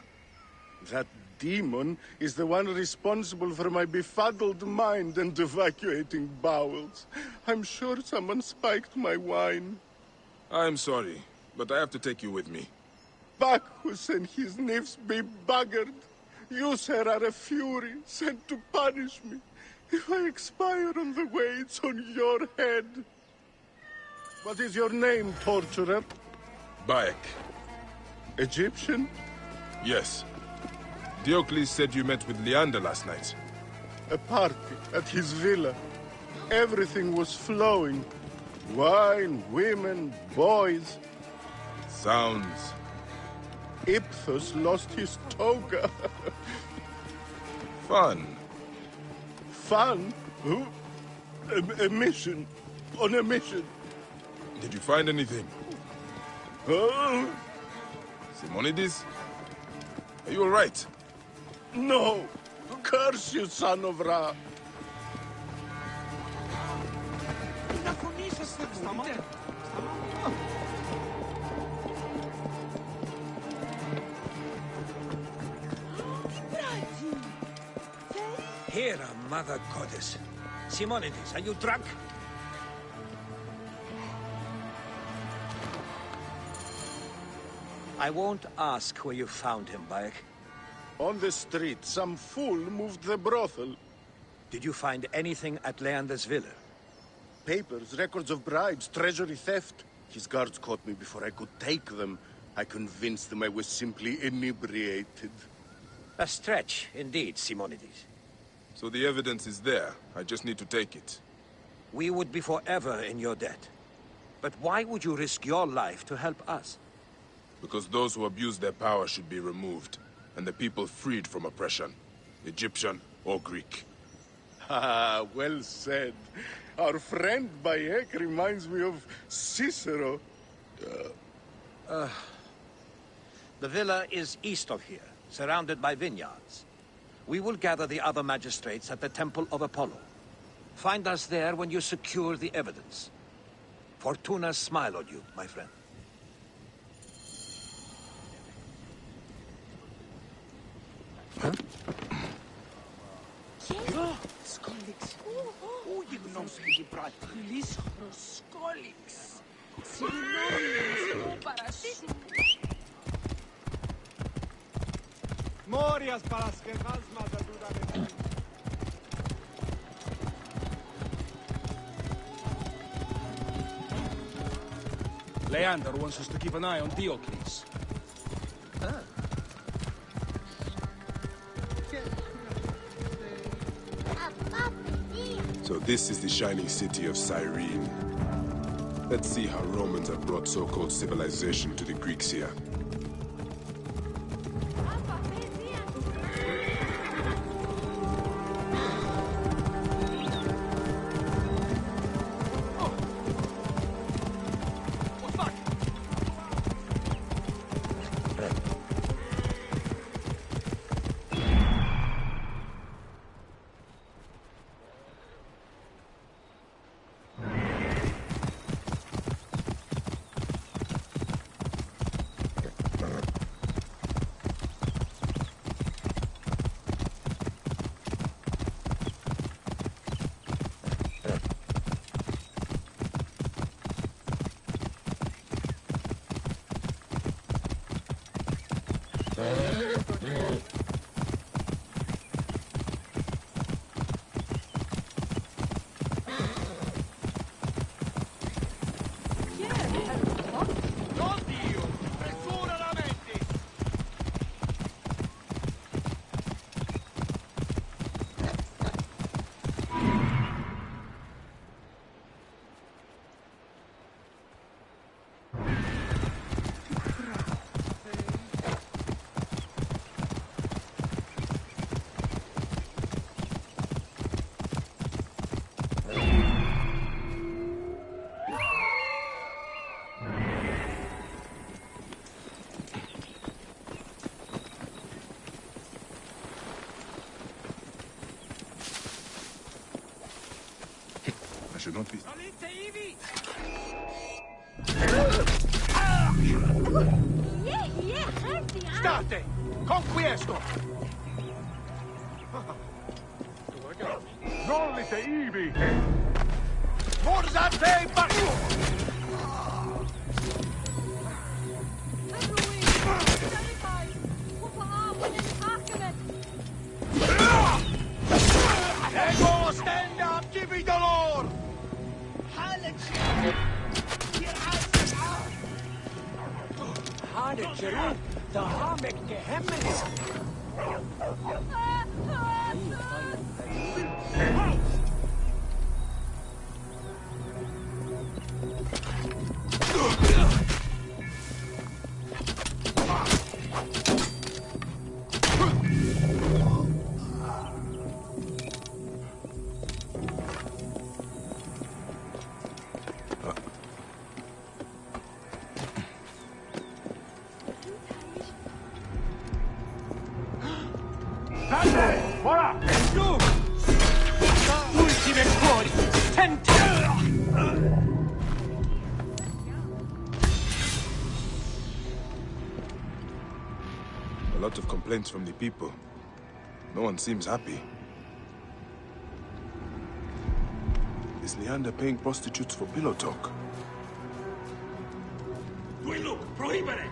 Speaker 6: That demon is the one responsible for my befuddled mind and evacuating bowels. I'm sure someone spiked my wine.
Speaker 3: I'm sorry, but I have to take you with me.
Speaker 6: Bacchus and his nymphs be buggered. You, sir, are a fury, sent to punish me. If I expire on the way, it's on your head. What is your name, torturer?
Speaker 3: Bayek.
Speaker 6: Egyptian?
Speaker 3: Yes. Diocles said you met with Leander last night.
Speaker 6: A party at his villa. Everything was flowing. Wine, women, boys.
Speaker 3: Sounds.
Speaker 6: Iphthos lost his toga.
Speaker 3: Fun.
Speaker 6: Fun? Who? A mission. On a mission.
Speaker 3: Did you find anything?
Speaker 6: Oh?
Speaker 3: Simonides? Are you all right?
Speaker 6: No. Curse you, son of Ra.
Speaker 14: Here, Mother Goddess. Simonides, are you drunk? I won't ask where you found him, Bayek.
Speaker 6: On the street, some fool moved the brothel.
Speaker 14: Did you find anything at Leander's villa?
Speaker 6: Papers, records of bribes, treasury theft. His guards caught me before I could take them. I convinced them I was simply inebriated.
Speaker 14: A stretch, indeed, Simonides.
Speaker 3: So the evidence is there. I just need to take it.
Speaker 14: We would be forever in your debt. But why would you risk your life to help us?
Speaker 3: Because those who abuse their power should be removed, and the people freed from oppression, Egyptian or Greek.
Speaker 6: Ah, well said. Our friend Bayek reminds me of Cicero.
Speaker 14: The villa is east of here, surrounded by vineyards. We will gather the other magistrates at the Temple of Apollo. Find us there when you secure the evidence. Fortuna smile on you, my friend.
Speaker 1: Huh? Skolix. Πού γυμνώθηκε πράτη. Λίσχρος Skolix. Συγγνώμη, παρασύ.
Speaker 12: Μόριας παρασκευάσματα τούτα μετά.
Speaker 15: Leander wants us to keep an eye on Diocles.
Speaker 3: So this is the shining city of Cyrene. Let's see how Romans have brought so-called civilization to the Greeks here. I should not be...
Speaker 1: State! Conquiesto!
Speaker 9: Rollite ivi!
Speaker 1: Morzate Baku! Ego, stand up! Give me the Lord! Hade Jeru, the Hamek Gehemenis.
Speaker 3: A lot of complaints from the people. No one seems happy. Is Leander paying prostitutes for pillow talk?
Speaker 9: Look, prohibere!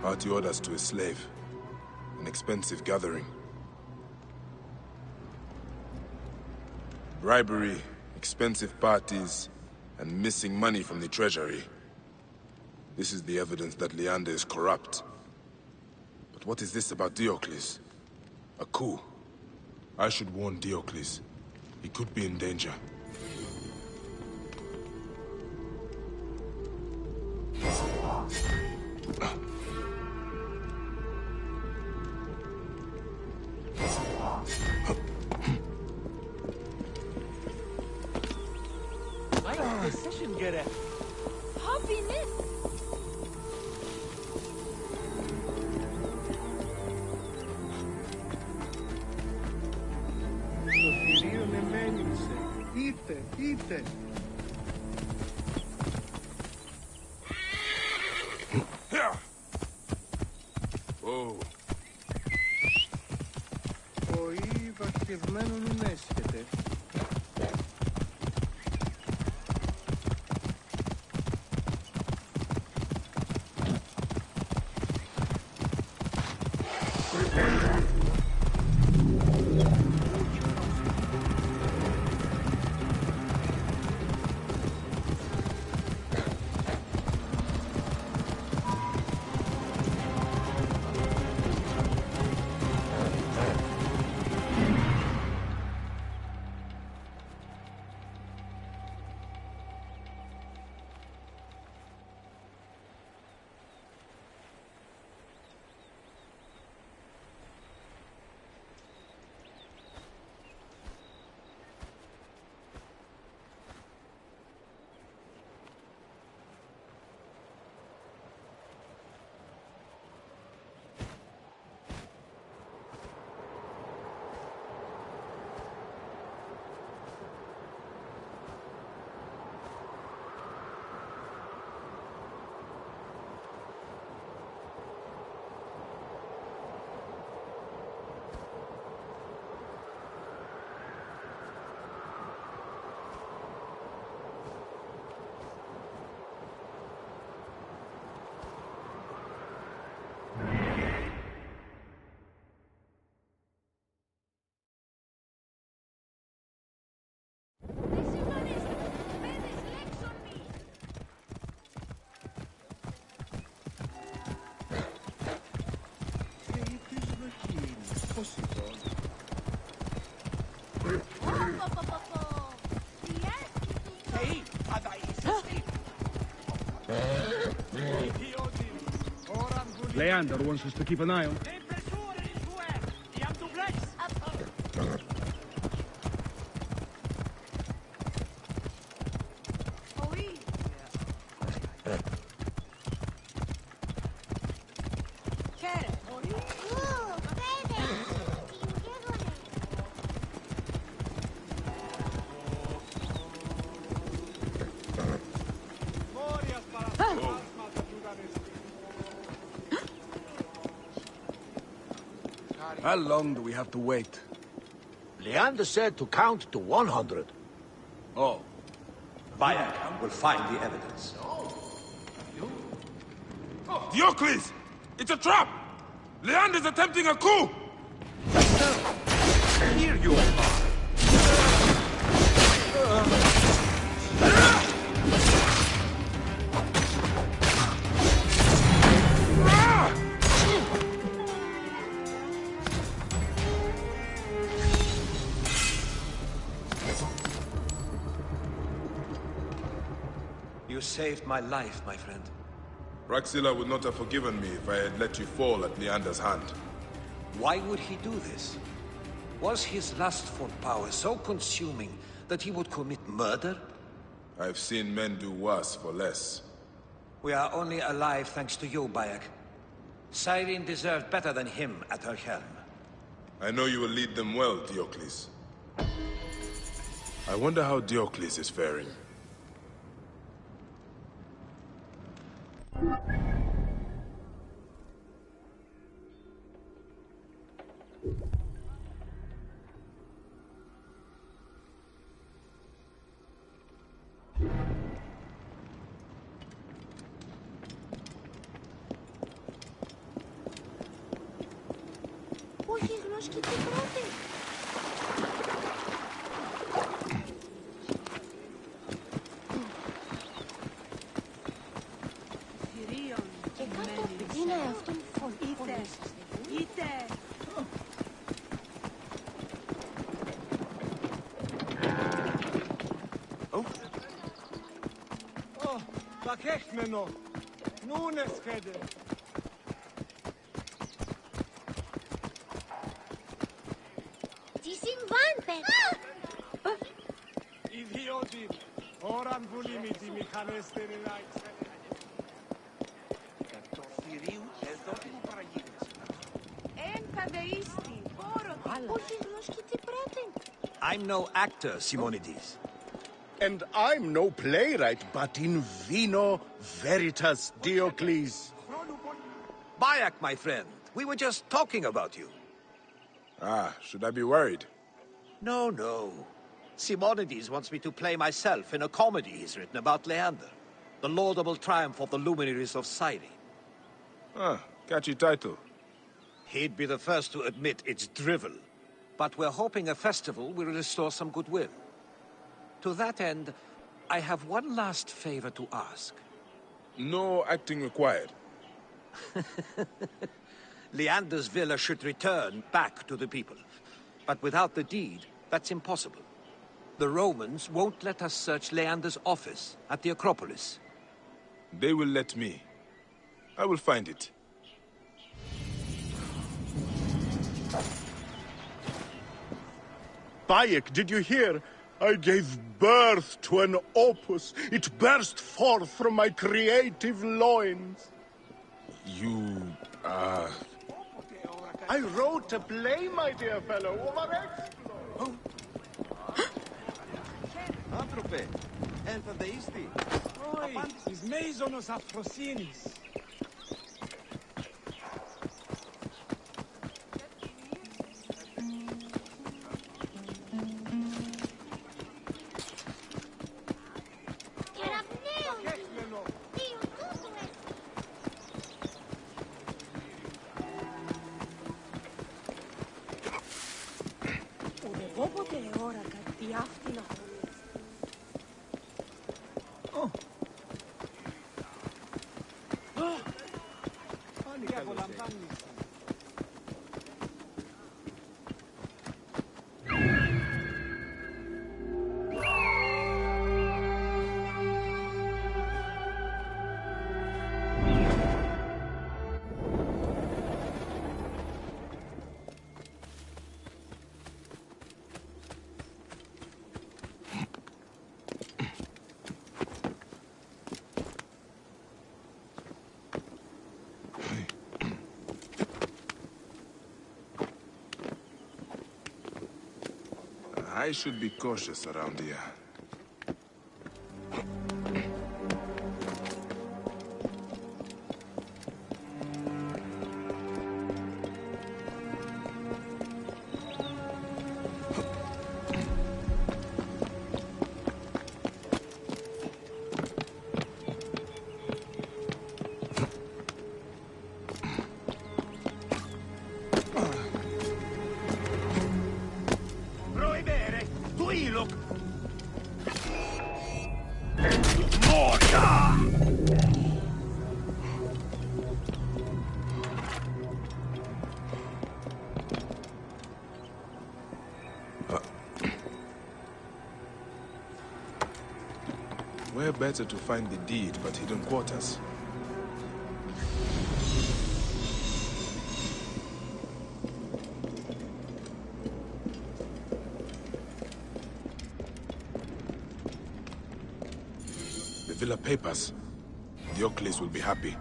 Speaker 3: Party orders to a slave. An expensive gathering. Bribery, expensive parties, and missing money from the treasury. This is the evidence that Leander is corrupt. But what is this about Diocles? A coup. I should warn Diocles. He could be in danger.
Speaker 1: Decision gerecht.
Speaker 5: Happiness.
Speaker 6: Το θηρίο μεμένισε. Είτε. Ο ή βαχευμένον ουνέσχεται.
Speaker 15: Leander wants us to keep an eye on.
Speaker 7: How long do we have to wait?
Speaker 8: Leander said to count to 100.
Speaker 7: Oh.
Speaker 14: Bayek will find the evidence.
Speaker 3: Diocles! It's a trap! Leander's attempting a coup!
Speaker 14: Here you are. You saved my life, my friend.
Speaker 3: Raxilla would not have forgiven me if I had let you fall at Leander's hand.
Speaker 14: Why would he do this? Was his lust for power so consuming that he would commit murder?
Speaker 3: I've seen men do worse for less.
Speaker 14: We are only alive thanks to you, Bayek. Cyrene deserved better than him at her helm.
Speaker 3: I know you will lead them well, Diocles. I wonder how Diocles is faring.
Speaker 5: Όχι γλώσκει την πρώτη. Και κάτω είναι αυτόν φωνής. Είτε.
Speaker 12: Bakechmeno. Nun es rede.
Speaker 5: Τι συμβάν, παιδί.
Speaker 12: Ιδιώτη. Ώραν βουλήμι τη μηχανέστερη λάιξε.
Speaker 1: Το θηρίου εδώ τι μου παραγίνεις.
Speaker 5: Εν καδείστη. Όχι γλώσκει την πρώτη.
Speaker 14: I'm no actor, Simonides.
Speaker 6: And I'm no playwright, but in vino veritas, Diocles.
Speaker 14: Bayek, my friend, we were just talking about you.
Speaker 3: Ah, should I be worried?
Speaker 14: No, no. Simonides wants me to play myself in a comedy he's written about Leander, the laudable triumph of the luminaries of Cyrene.
Speaker 3: Ah, catchy title.
Speaker 14: He'd be the first to admit it's drivel, but we're hoping a festival will restore some goodwill. To that end, I have one last favor to ask.
Speaker 3: No acting required.
Speaker 14: Leander's villa should return back to the people. But without the deed, that's impossible. The Romans won't let us search Leander's office at the Acropolis.
Speaker 3: They will let me. I will find it.
Speaker 6: Bayek, did you hear? I gave birth to an opus. It burst forth from my creative loins.
Speaker 3: You,
Speaker 6: I wrote a play, my dear fellow, over Explore.
Speaker 12: Άνθρωπε, ενθαντείστη. Όχι, εις μέιζονος αφροσύνης.
Speaker 5: Ουδεβόποτε όρακα τι αυτή να χωρίσει.
Speaker 3: I should be cautious around here. Where better to find the deed but hidden quarters? The villa papers. The Oakleys will be happy.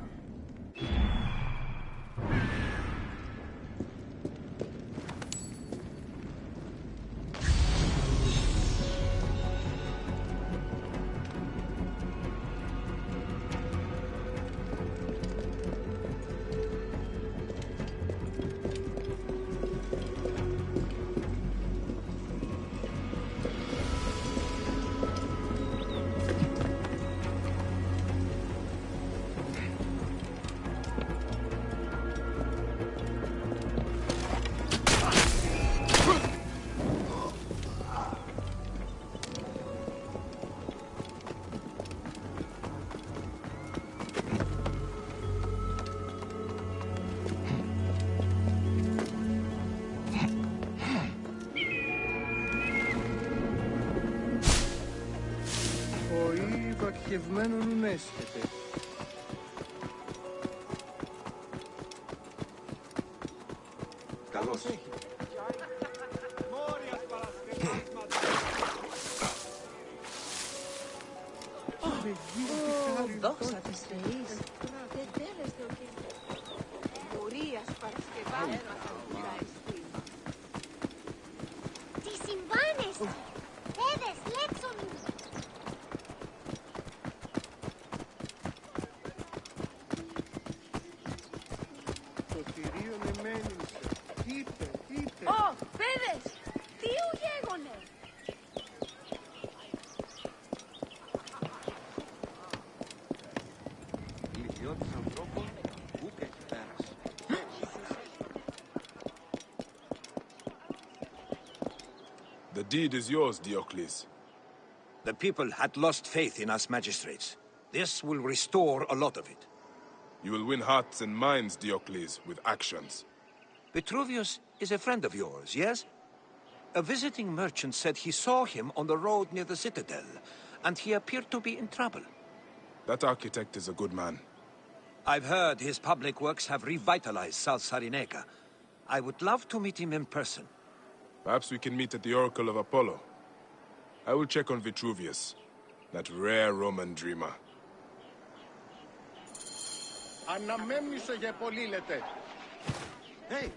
Speaker 6: Βαθιευμένον ουνέσχεται.
Speaker 3: Καλώς.
Speaker 5: Δόξα της Θεής. Δεν τέλεστε ο κύριος. Μορίας Παρασκευάς.
Speaker 11: Τι συμβάνεσαι. Έδες, λέξον μου.
Speaker 6: Το θηρίον εμένυνσε. Είπε.
Speaker 5: Ω, παιδες, τι ου γέγονε.
Speaker 14: Ιδιώτης ανθρώπων, ούκ έχει πέρας.
Speaker 3: The deed is yours, Diocles.
Speaker 14: The people had lost faith in us magistrates. This will restore a lot of it.
Speaker 3: You will win hearts and minds, Diocles, with actions.
Speaker 14: Vitruvius is a friend of yours, yes? A visiting merchant said he saw him on the road near the citadel, and he appeared to be in trouble.
Speaker 3: That architect is a good man.
Speaker 14: I've heard his public works have revitalized South Cyrenaica. I would love to meet him in person.
Speaker 3: Perhaps we can meet at the Oracle of Apollo. I will check on Vitruvius, that rare Roman dreamer.
Speaker 6: Αναμέμνησο για πολύ, λέτε.
Speaker 14: Hey!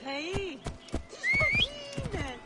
Speaker 5: Θεή, τι είναι.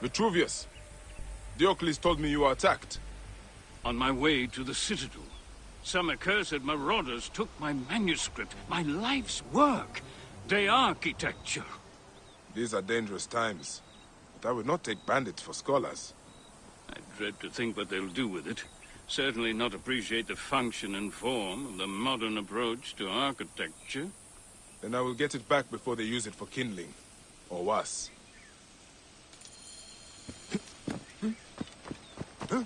Speaker 3: Vitruvius! Diocles told me you were attacked.
Speaker 16: On my way to the Citadel, some accursed marauders took my manuscript, my life's work, the architecture.
Speaker 3: These are dangerous times, but I would not take bandits for scholars.
Speaker 16: I dread to think what they'll do with it. Certainly not appreciate the function and form of the modern approach to architecture.
Speaker 3: Then I will get it back before they use it for kindling. Or worse. Huh?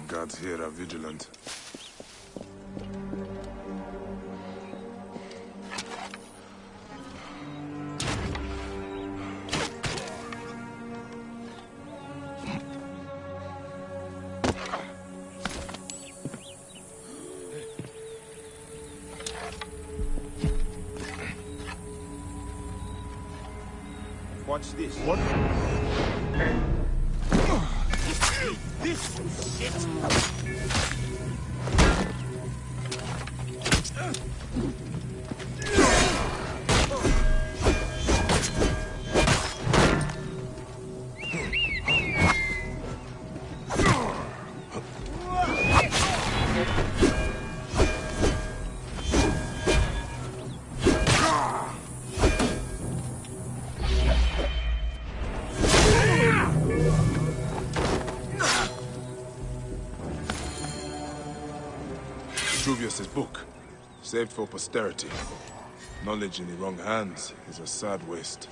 Speaker 3: Guards here are vigilant.
Speaker 15: Watch this.
Speaker 9: What?
Speaker 15: This shit!
Speaker 3: Vitruvius' book, saved for posterity. Knowledge in the wrong hands is a sad waste.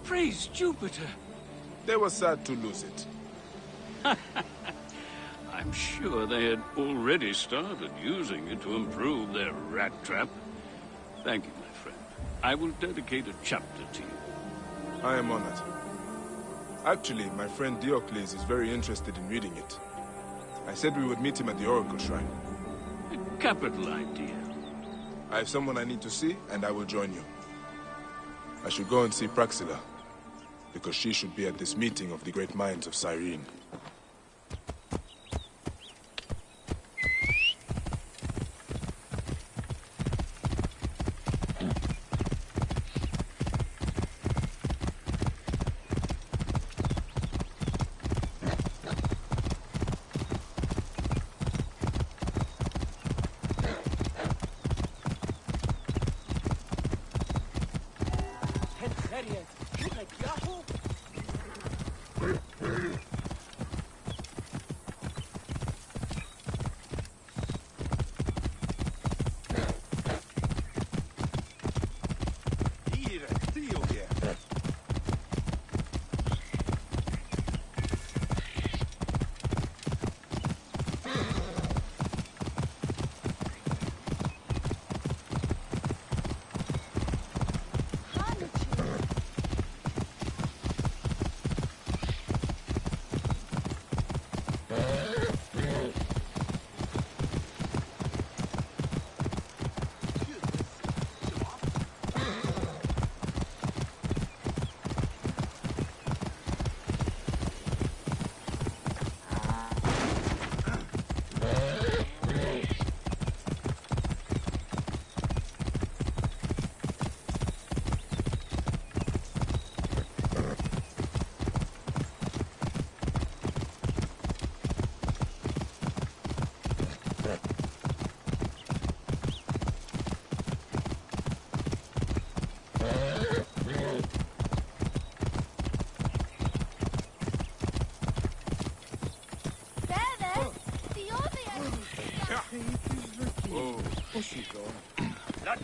Speaker 16: Praise Jupiter!
Speaker 3: They were sad to lose it.
Speaker 16: I'm sure they had already started using it to improve their rat trap. Thank you, my friend. I will dedicate a chapter to you.
Speaker 3: I am honored. Actually, my friend Diocles is very interested in reading it. I said we would meet him at the Oracle Shrine.
Speaker 16: A capital idea.
Speaker 3: I have someone I need to see, and I will join you. I should go and see Praxilla, because she should be at this meeting of the great minds of Cyrene.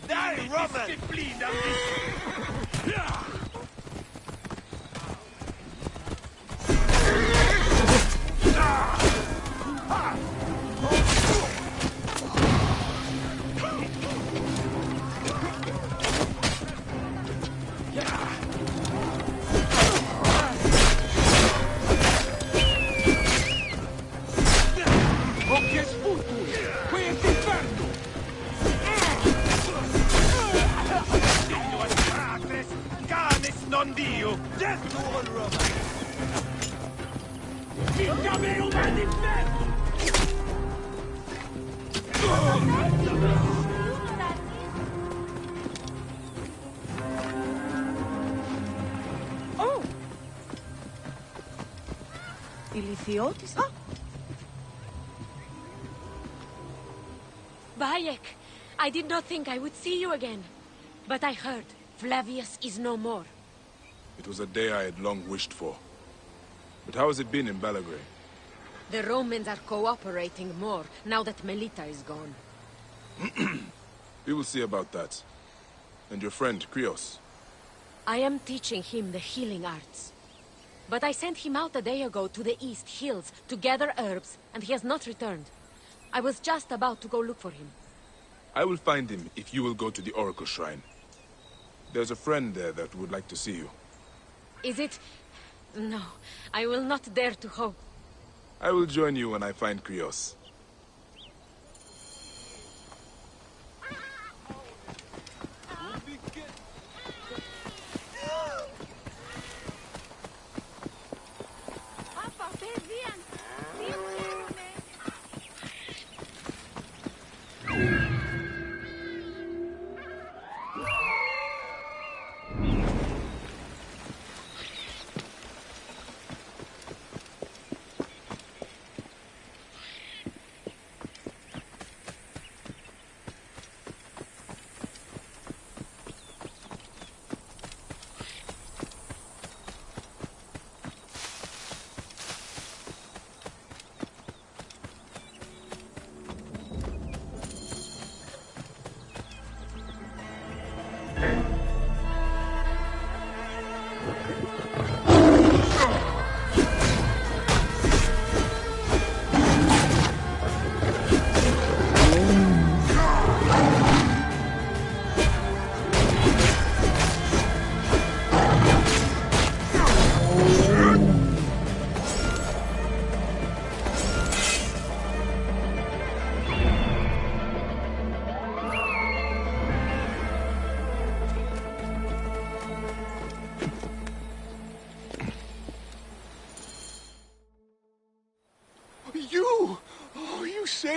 Speaker 10: Dai, Roman! Disciplina!
Speaker 9: Non Dio! Death to all Roma! Figlio mio, va all'inferno!
Speaker 5: Oh! Ηλιθιώτης. Ah!
Speaker 17: Bayek, I did not think I would see you again. But I heard Flavius is no more.
Speaker 3: It was a day I had long wished for. But how has it been in Balagrae?
Speaker 17: The Romans are cooperating more now that Melita is gone.
Speaker 3: We will see about that. And your friend, Krios?
Speaker 17: I am teaching him the healing arts. But I sent him out a day ago to the East Hills to gather herbs, and he has not returned. I was just about to go look for him.
Speaker 3: I will find him if you will go to the Oracle Shrine. There's a friend there that would like to see you.
Speaker 17: Is it... No, I will not dare to hope.
Speaker 3: I will join you when I find Krios.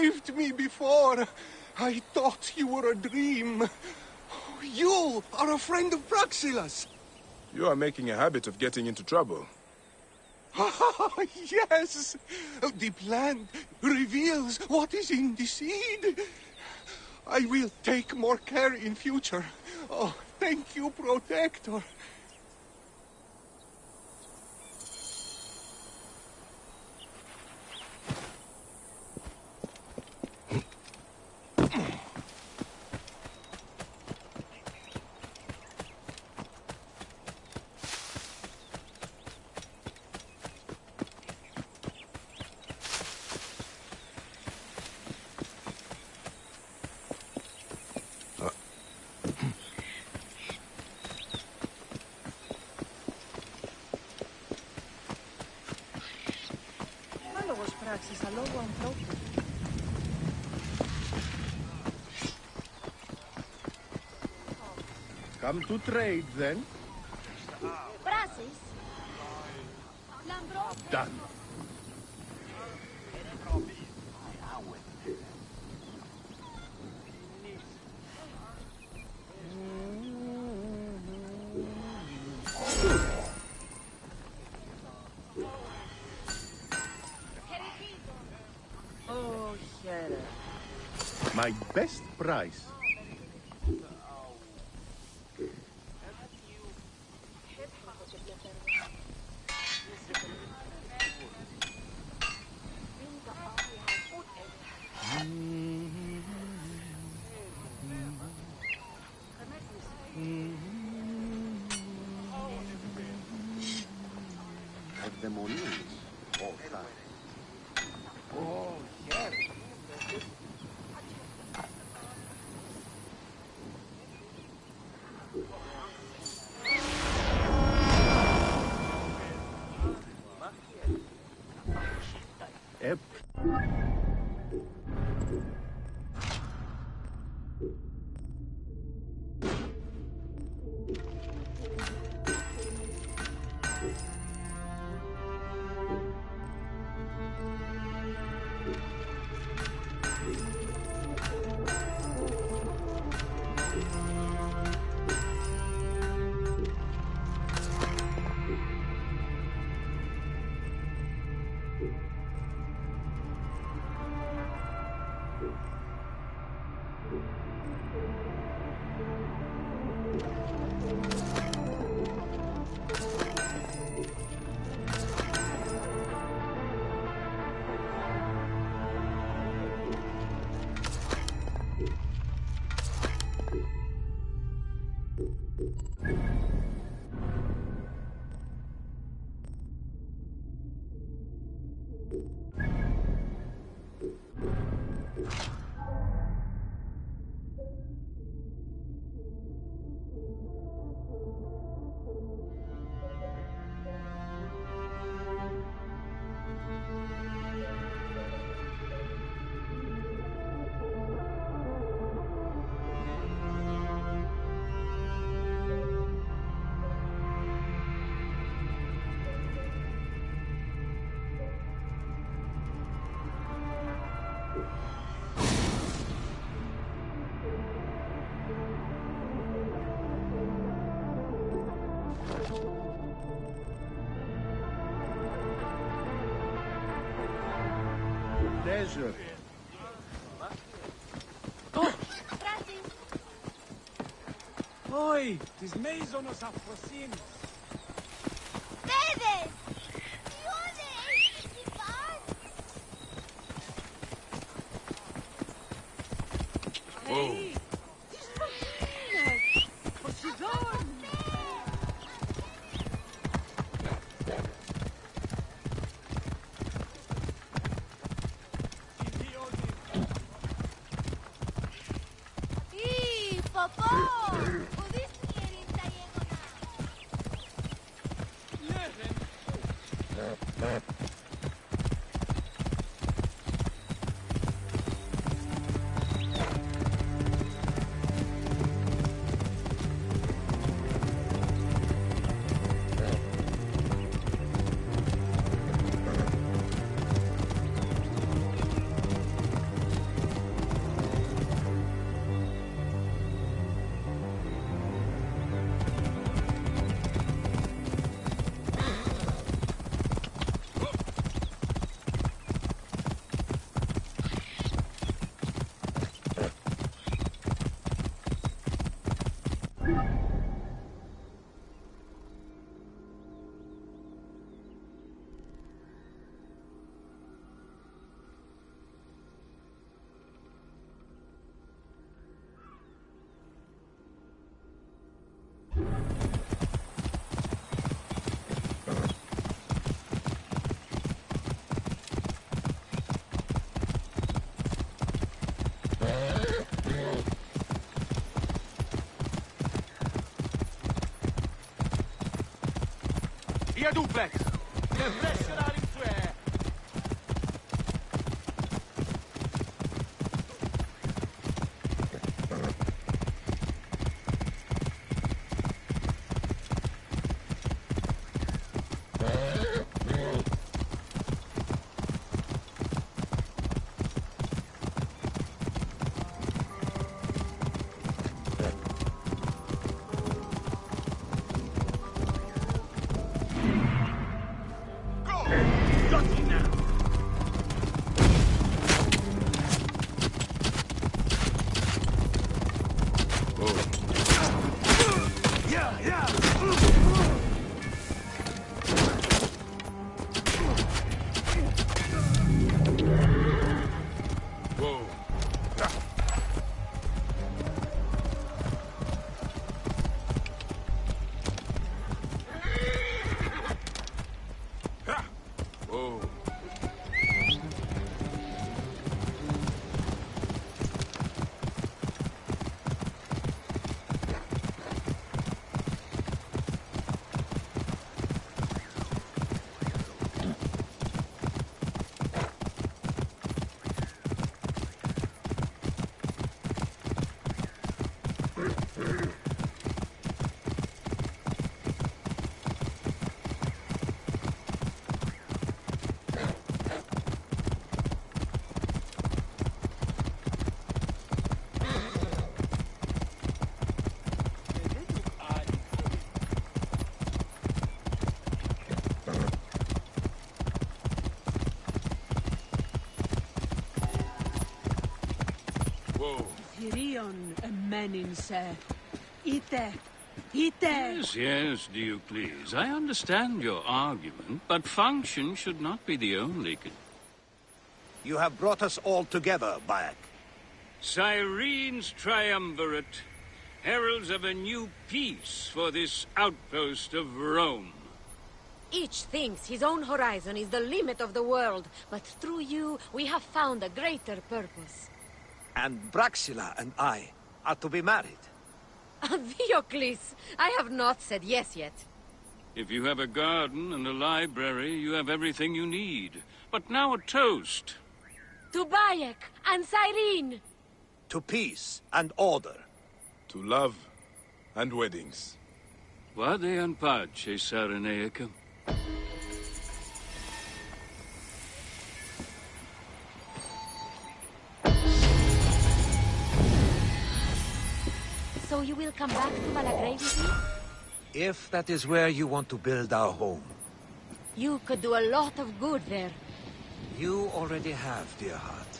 Speaker 6: deceived me before. I thought you were a dream. You are a friend of Praxilas.
Speaker 3: You are making a habit of getting into trouble.
Speaker 6: Yes! The plant reveals what is in the seed. I will take more care in future. Oh, thank you, Protector.
Speaker 12: Come to trade, then?
Speaker 11: Brasis.
Speaker 12: Done.
Speaker 5: Oh, shut up.
Speaker 12: My best price. Pleasure. Oi, tis Maisonos Afrosin.
Speaker 11: Bebes! Ione, ești bani?
Speaker 12: Hey!
Speaker 5: Poseidon!
Speaker 11: Ii, popo! Udis mierinta jegona.
Speaker 2: Via duplex! Deflessionare in square!
Speaker 5: Tyrion, a manin, sir. Ite.
Speaker 16: Yes, yes, do you please. I understand your argument, but function should not be the only
Speaker 14: You have brought us all together, Bayek.
Speaker 16: Cyrene's triumvirate, heralds of a new peace for this outpost of Rome.
Speaker 17: Each thinks his own horizon is the limit of the world, but through you, we have found a greater purpose.
Speaker 14: And Braxilla and I are to be married.
Speaker 17: Theocles, I have not said yes yet.
Speaker 16: If you have a garden and a library, you have everything you need. But now a toast.
Speaker 17: To Bayek and Cyrene!
Speaker 14: To peace and order.
Speaker 3: To love and weddings.
Speaker 16: Vade in pace, Cyrenaica.
Speaker 17: So you will come back to Valagrave with me?
Speaker 14: If that is where you want to build our home.
Speaker 17: You could do a lot of good there.
Speaker 14: You already have, dear heart.